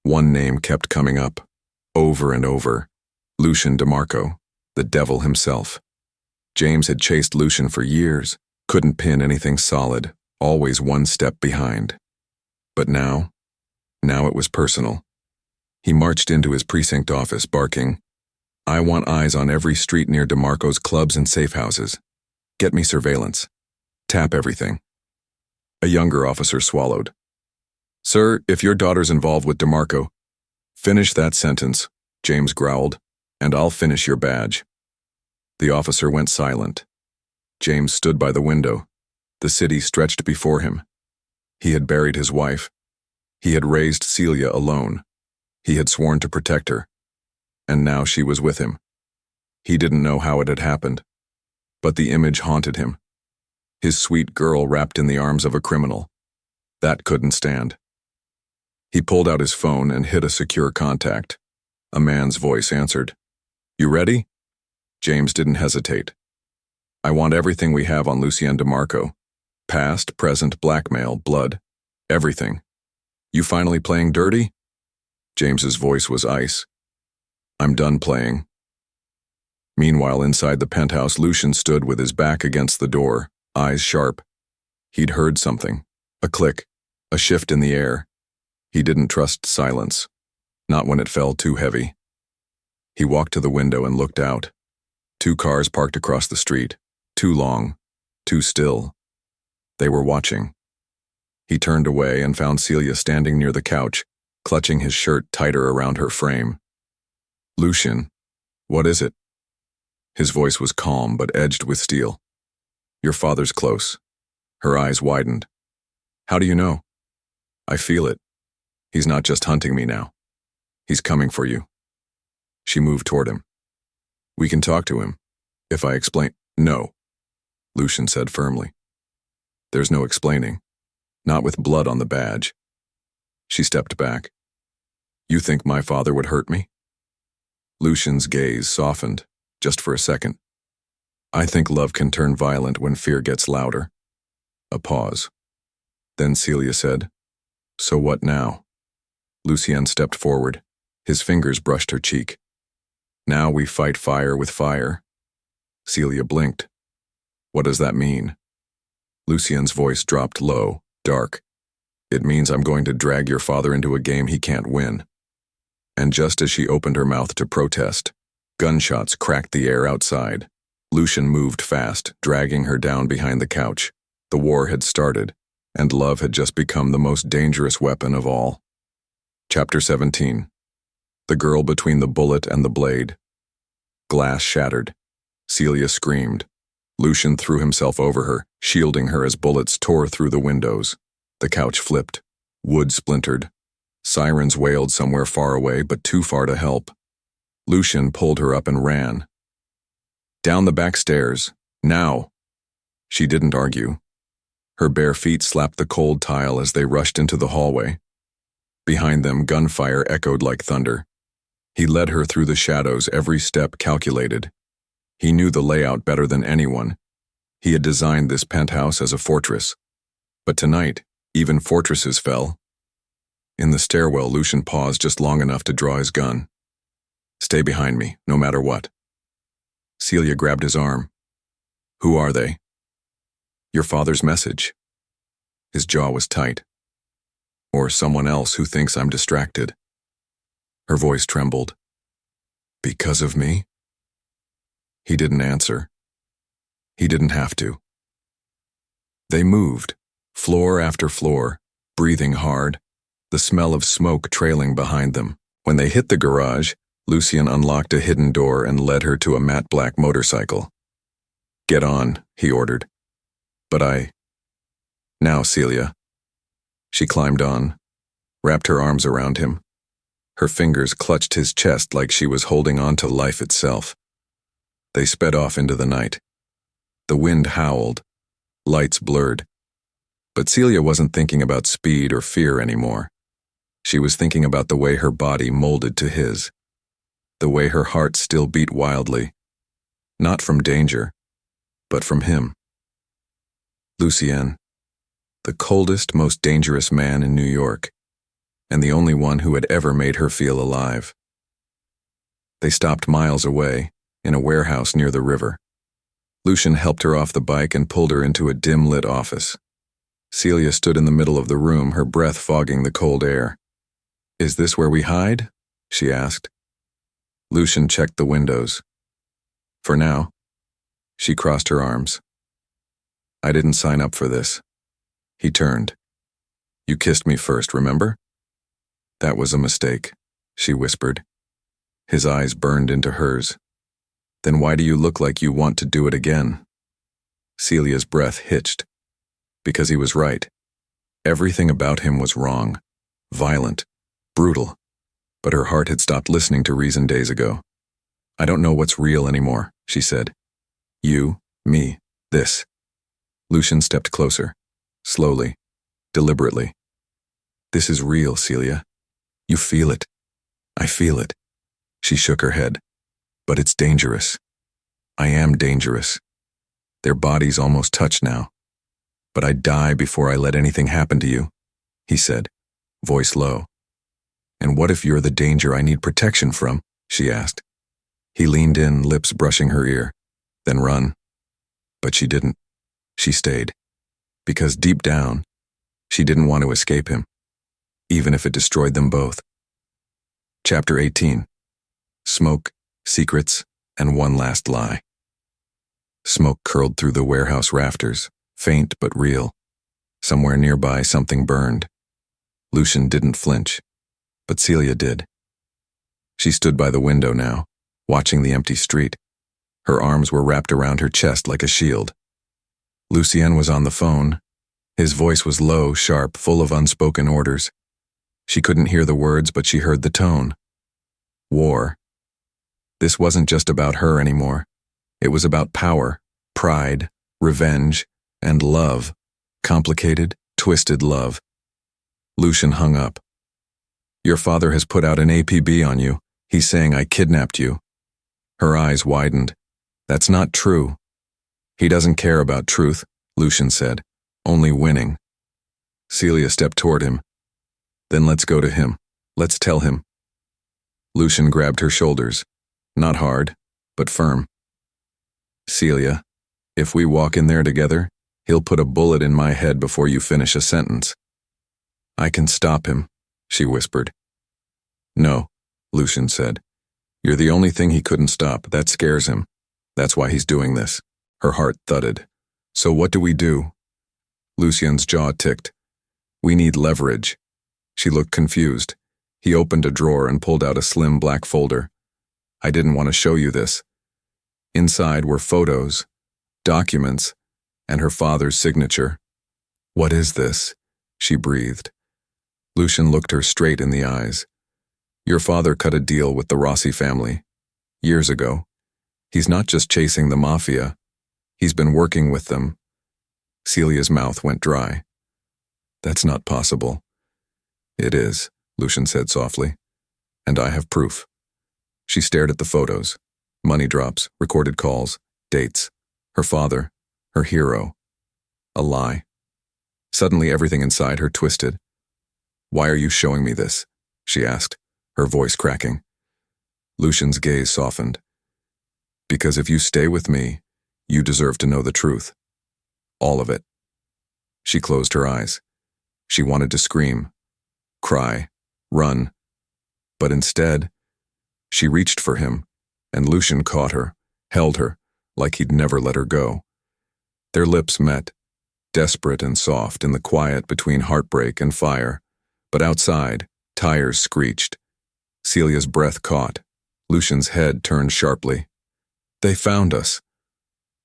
One name kept coming up, over and over. Lucien DeMarco, the devil himself. James had chased Lucien for years, couldn't pin anything solid, always one step behind. But now it was personal. He marched into his precinct office, barking, "I want eyes on every street near DeMarco's clubs and safe houses. Get me surveillance. Tap everything." A younger officer swallowed. "Sir, if your daughter's involved with DeMarco—" "Finish that sentence," James growled, "and I'll finish your badge." The officer went silent. James stood by the window. The city stretched before him. He had buried his wife. He had raised Celia alone. He had sworn to protect her. And now she was with him. He didn't know how it had happened, but the image haunted him. His sweet girl wrapped in the arms of a criminal. That couldn't stand. He pulled out his phone and hit a secure contact. A man's voice answered. "You ready?" James didn't hesitate. "I want everything we have on Lucien DeMarco. Past, present, blackmail, blood. Everything. You finally playing dirty?" James's voice was ice. "I'm done playing." Meanwhile, inside the penthouse, Lucien stood with his back against the door, eyes sharp. He'd heard something. A click. A shift in the air. He didn't trust silence. Not when it fell too heavy. He walked to the window and looked out. 2 cars parked across the street. Too long. Too still. They were watching. He turned away and found Celia standing near the couch, clutching his shirt tighter around her frame. "Lucien, what is it?" His voice was calm but edged with steel. "Your father's close." Her eyes widened. "How do you know?" "I feel it. He's not just hunting me now. He's coming for you." She moved toward him. "We can talk to him. If I explain—" "No," Lucien said firmly. "There's no explaining. Not with blood on the badge." She stepped back. "You think my father would hurt me?" Lucien's gaze softened, just for a second. "I think love can turn violent when fear gets louder." A pause. Then Celia said, "So what now?" Lucien stepped forward. His fingers brushed her cheek. "Now we fight fire with fire." Celia blinked. "What does that mean?" Lucien's voice dropped low, dark. "It means I'm going to drag your father into a game he can't win." And just as she opened her mouth to protest, gunshots cracked the air outside. Lucien moved fast, dragging her down behind the couch. The war had started, and love had just become the most dangerous weapon of all. Chapter 17. The girl between the bullet and the blade. Glass shattered. Celia screamed. Lucien threw himself over her, shielding her as bullets tore through the windows. The couch flipped. Wood splintered. Sirens wailed somewhere far away, but too far to help. Lucien pulled her up and ran. "Down the back stairs. Now!" She didn't argue. Her bare feet slapped the cold tile as they rushed into the hallway. Behind them, gunfire echoed like thunder. He led her through the shadows, every step calculated. He knew the layout better than anyone. He had designed this penthouse as a fortress. But tonight, even fortresses fell. In the stairwell, Lucien paused just long enough to draw his gun. "Stay behind me, no matter what." Celia grabbed his arm. "Who are they?" "Your father's message." His jaw was tight. "Or someone else who thinks I'm distracted." Her voice trembled. "Because of me?" He didn't answer. He didn't have to. They moved, floor after floor, breathing hard, the smell of smoke trailing behind them. When they hit the garage, Lucien unlocked a hidden door and led her to a matte black motorcycle. "Get on," he ordered. "But Now, Celia." She climbed on, wrapped her arms around him. Her fingers clutched his chest like she was holding on to life itself. They sped off into the night. The wind howled, lights blurred. But Celia wasn't thinking about speed or fear anymore. She was thinking about the way her body molded to his, the way her heart still beat wildly, not from danger, but from him. Lucien, the coldest, most dangerous man in New York, and the only one who had ever made her feel alive. They stopped miles away, in a warehouse near the river. Lucien helped her off the bike and pulled her into a dim-lit office. Celia stood in the middle of the room, her breath fogging the cold air. "Is this where we hide?" she asked. Lucien checked the windows. "For now." She crossed her arms. "I didn't sign up for this." He turned. "You kissed me first, remember?" "That was a mistake," she whispered. His eyes burned into hers. "Then why do you look like you want to do it again?" Celia's breath hitched. Because he was right. Everything about him was wrong, violent, brutal, but her heart had stopped listening to reason days ago. "I don't know what's real anymore," she said. "You, me, this." Lucien stepped closer, slowly, deliberately. "This is real, Celia. You feel it. I feel it." She shook her head. "But it's dangerous. I am dangerous. Their bodies almost touch now. But I'd die before I let anything happen to you," he said, voice low. "And what if you're the danger I need protection from?" she asked. He leaned in, lips brushing her ear. "Then run." But she didn't. She stayed. Because deep down, she didn't want to escape him, even if it destroyed them both. Chapter 18. Smoke, Secrets, and One Last Lie. Smoke curled through the warehouse rafters, faint but real. Somewhere nearby, something burned. Lucien didn't flinch, but Celia did. She stood by the window now, watching the empty street. Her arms were wrapped around her chest like a shield. Lucien was on the phone. His voice was low, sharp, full of unspoken orders. She couldn't hear the words, but she heard the tone. War. This wasn't just about her anymore. It was about power, pride, revenge, and love. Complicated, twisted love. Lucien hung up. "Your father has put out an APB on you. He's saying I kidnapped you." Her eyes widened. "That's not true." "He doesn't care about truth," Lucien said. "Only winning." Celia stepped toward him. "Then let's go to him. Let's tell him." Lucien grabbed her shoulders. Not hard, but firm. "Celia, if we walk in there together, he'll put a bullet in my head before you finish a sentence." "I can stop him," she whispered. "No," Lucien said. "You're the only thing he couldn't stop. That scares him. That's why he's doing this." Her heart thudded. "So what do we do?" Lucien's jaw ticked. "We need leverage." She looked confused. He opened a drawer and pulled out a slim black folder. "I didn't want to show you this." Inside were photos, documents, and her father's signature. "What is this?" she breathed. Lucien looked her straight in the eyes. "Your father cut a deal with the Rossi family. Years ago. He's not just chasing the Mafia. He's been working with them." Celia's mouth went dry. "That's not possible." "It is," Lucien said softly. "And I have proof." She stared at the photos. Money drops, recorded calls, dates. Her father, her hero. A lie. Suddenly everything inside her twisted. Why are you showing me this? She asked, her voice cracking. Lucian's gaze softened. Because if you stay with me, you deserve to know the truth. All of it. She closed her eyes. She wanted to scream, cry, run. But instead, she reached for him, and Lucien caught her, held her, like he'd never let her go. Their lips met, desperate and soft in the quiet between heartbreak and fire. But outside, tires screeched. Celia's breath caught. Lucian's head turned sharply. They found us.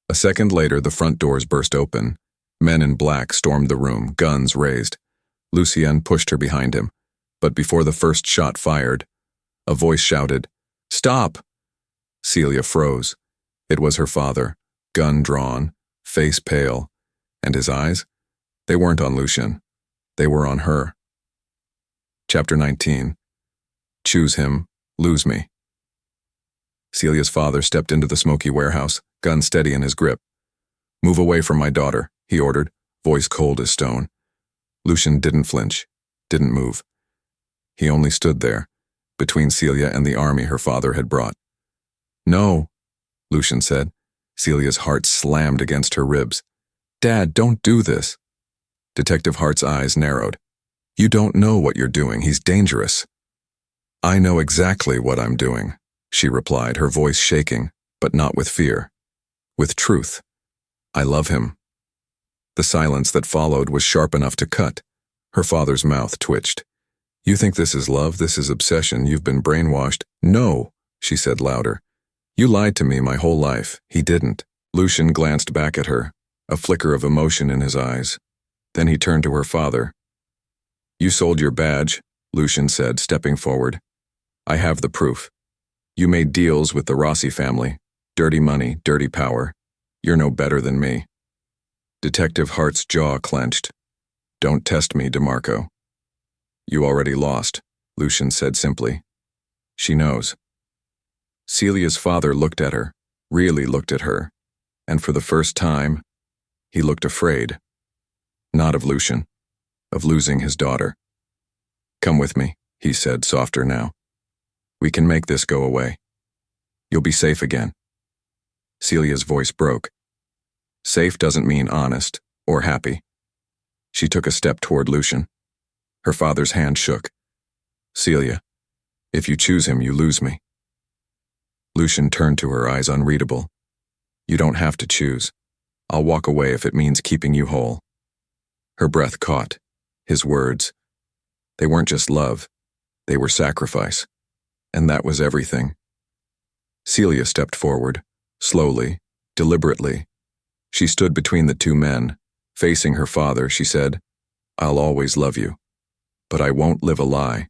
A second later, the front doors burst open. Men in black stormed the room, guns raised. Lucien pushed her behind him, but before the first shot fired, a voice shouted, "Stop!" Celia froze. It was her father, gun drawn, face pale, and his eyes? They weren't on Lucien. They were on her. Chapter 19. Choose him, lose me. Celia's father stepped into the smoky warehouse, gun steady in his grip. "Move away from my daughter," he ordered, voice cold as stone. Lucien didn't flinch, didn't move. He only stood there, between Celia and the army her father had brought. "No," Lucien said. Celia's heart slammed against her ribs. "Dad, don't do this." Detective Hart's eyes narrowed. "You don't know what you're doing. He's dangerous." "I know exactly what I'm doing," she replied, her voice shaking, but not with fear. With truth. "I love him." The silence that followed was sharp enough to cut. Her father's mouth twitched. "You think this is love? This is obsession? You've been brainwashed." "No," she said louder. "You lied to me my whole life." He didn't. Lucien glanced back at her, a flicker of emotion in his eyes. Then he turned to her father. "You sold your badge," Lucien said, stepping forward. "I have the proof. You made deals with the Rossi family. Dirty money, dirty power. You're no better than me." Detective Hart's jaw clenched. "Don't test me, DeMarco." "You already lost," Lucien said simply. "She knows." Celia's father looked at her, really looked at her, and for the first time, he looked afraid. Not of Lucien, of losing his daughter. "Come with me," he said, softer now. "We can make this go away. You'll be safe again." Celia's voice broke. Safe doesn't mean honest or happy. She took a step toward Lucien. Her father's hand shook. "Celia, if you choose him, you lose me." Lucien turned to her, eyes unreadable. "You don't have to choose. I'll walk away if it means keeping you whole." Her breath caught. His words. They weren't just love. They were sacrifice. And that was everything. Celia stepped forward, slowly, deliberately. She stood between the two men. Facing her father, she said, "I'll always love you, but I won't live a lie."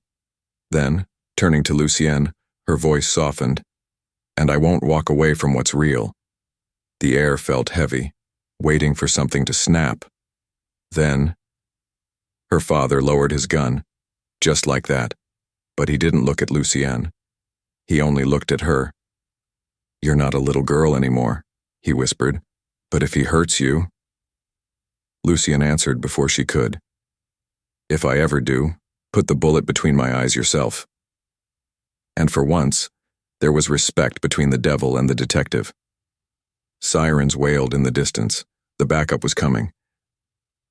Then, turning to Lucien, her voice softened, "And I won't walk away from what's real." The air felt heavy, waiting for something to snap. Then, her father lowered his gun, just like that, but he didn't look at Lucien. He only looked at her. "You're not a little girl anymore," he whispered, "but if he hurts you..." Lucien answered before she could. "If I ever do, put the bullet between my eyes yourself." And for once, there was respect between the devil and the detective. Sirens wailed in the distance. The backup was coming.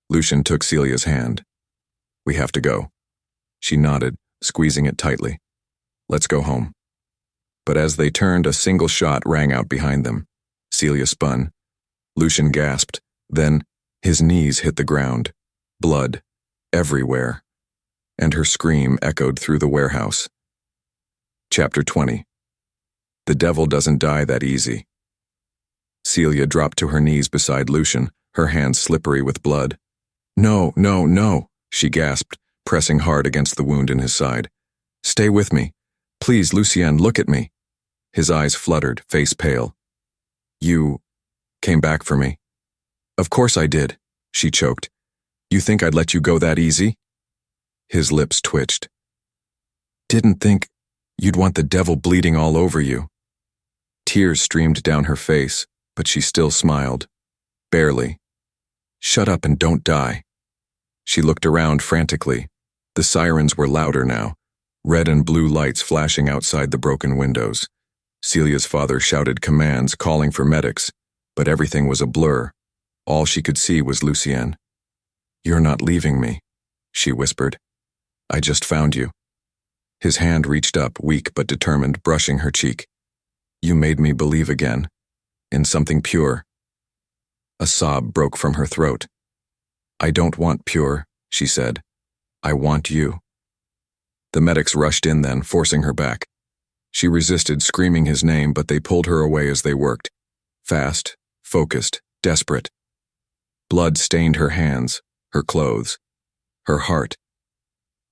Lucien took Celia's hand. "We have to go." She nodded, squeezing it tightly. "Let's go home." But as they turned, a single shot rang out behind them. Celia spun. Lucien gasped. Then, his knees hit the ground. Blood. Everywhere. And her scream echoed through the warehouse. Chapter 20. The devil doesn't die that easy. Celia dropped to her knees beside Lucien, her hands slippery with blood. "No, no, no," she gasped, pressing hard against the wound in his side. "Stay with me. Please, Lucien, look at me." His eyes fluttered, face pale. "You came back for me." "Of course I did," she choked. "You think I'd let you go that easy?" His lips twitched. "Didn't think you'd want the devil bleeding all over you." Tears streamed down her face, but she still smiled. Barely. "Shut up and don't die." She looked around frantically. The sirens were louder now, red and blue lights flashing outside the broken windows. Celia's father shouted commands, calling for medics, but everything was a blur. All she could see was Lucien. "You're not leaving me," she whispered. "I just found you." His hand reached up, weak but determined, brushing her cheek. "You made me believe again, in something pure." A sob broke from her throat. "I don't want pure," she said. "I want you." The medics rushed in then, forcing her back. She resisted, screaming his name, but they pulled her away as they worked. Fast, focused, desperate. Blood stained her hands, her clothes, her heart.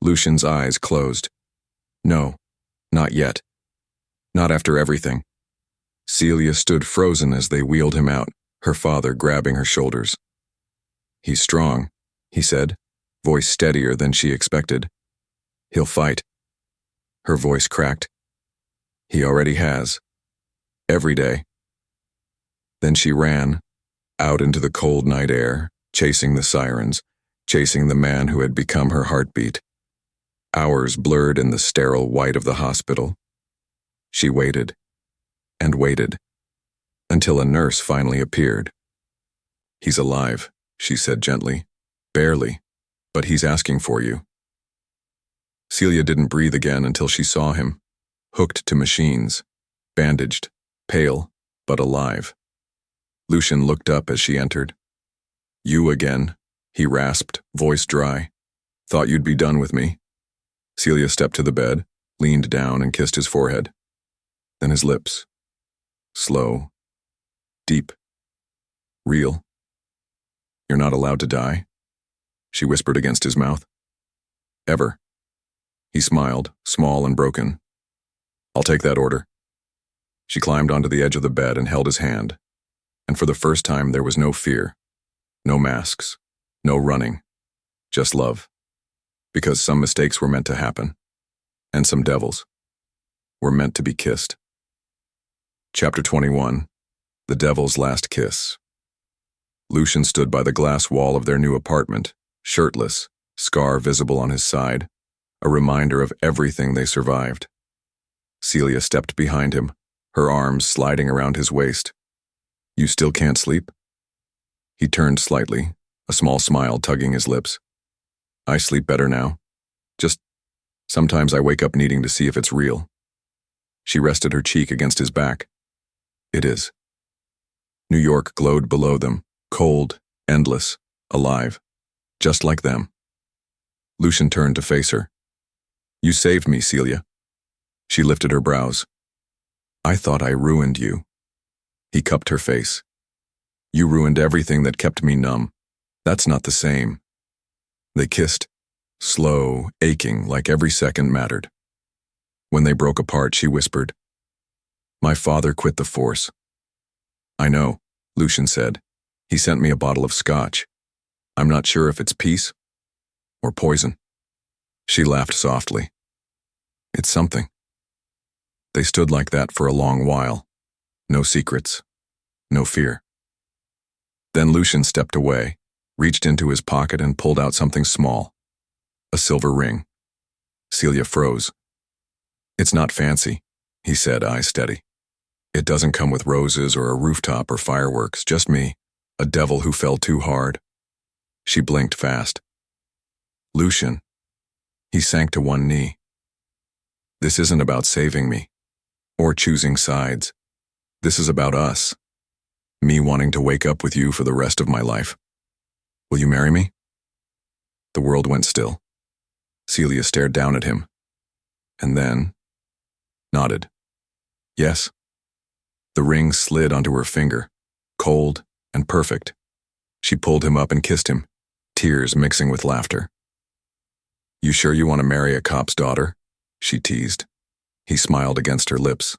Lucien's eyes closed. No, not yet. Not after everything. Celia stood frozen as they wheeled him out, her father grabbing her shoulders. "He's strong," he said, voice steadier than she expected. "He'll fight." Her voice cracked. "He already has. Every day." Then she ran, out into the cold night air, chasing the sirens, chasing the man who had become her heartbeat. Hours blurred in the sterile white of the hospital. She waited, and waited, until a nurse finally appeared. "He's alive," she said gently. "Barely, but he's asking for you." Celia didn't breathe again until she saw him, hooked to machines, bandaged, pale, but alive. Lucien looked up as she entered. "You again," he rasped, voice dry. "Thought you'd be done with me." Celia stepped to the bed, leaned down and kissed his forehead. Then his lips. Slow. Deep. Real. "You're not allowed to die," she whispered against his mouth. "Ever." He smiled, small and broken. "I'll take that order." She climbed onto the edge of the bed and held his hand. And for the first time there was no fear, no masks, no running, just love. Because some mistakes were meant to happen, and some devils were meant to be kissed. Chapter 21. The Devil's Last Kiss. Lucien stood by the glass wall of their new apartment, shirtless, scar visible on his side, a reminder of everything they survived. Celia stepped behind him, her arms sliding around his waist. "You still can't sleep?" He turned slightly, a small smile tugging his lips. "I sleep better now. Just sometimes I wake up needing to see if it's real." She rested her cheek against his back. "It is." New York glowed below them, cold, endless, alive, just like them. Lucien turned to face her. "You saved me, Celia." She lifted her brows. "I thought I ruined you." He cupped her face. "You ruined everything that kept me numb. That's not the same." They kissed, slow, aching, like every second mattered. When they broke apart, she whispered, "My father quit the force." "I know," Lucien said. "He sent me a bottle of scotch. I'm not sure if it's peace or poison." She laughed softly. "It's something." They stood like that for a long while. No secrets, no fear. Then Lucien stepped away, reached into his pocket and pulled out something small. A silver ring. Celia froze. "It's not fancy," he said, eyes steady. "It doesn't come with roses or a rooftop or fireworks, just me, a devil who fell too hard." She blinked fast. "Lucien." He sank to one knee. "This isn't about saving me, or choosing sides. This is about us. Me wanting to wake up with you for the rest of my life. Will you marry me?" The world went still. Celia stared down at him, and then nodded. "Yes." The ring slid onto her finger, cold and perfect. She pulled him up and kissed him, tears mixing with laughter. "You sure you want to marry a cop's daughter?" she teased. He smiled against her lips.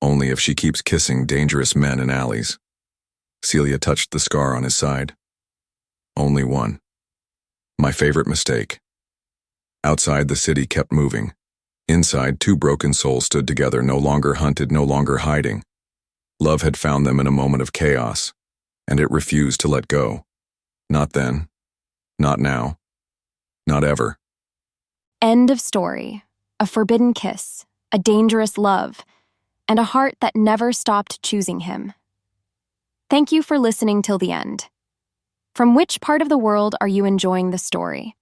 "Only if she keeps kissing dangerous men in alleys." Celia touched the scar on his side. "Only one. My favorite mistake." Outside, the city kept moving. Inside, two broken souls stood together, no longer hunted, no longer hiding. Love had found them in a moment of chaos, and it refused to let go. Not then. Not now. Not ever. End of story. A forbidden kiss, a dangerous love, and a heart that never stopped choosing him. Thank you for listening till the end. From which part of the world are you enjoying the story?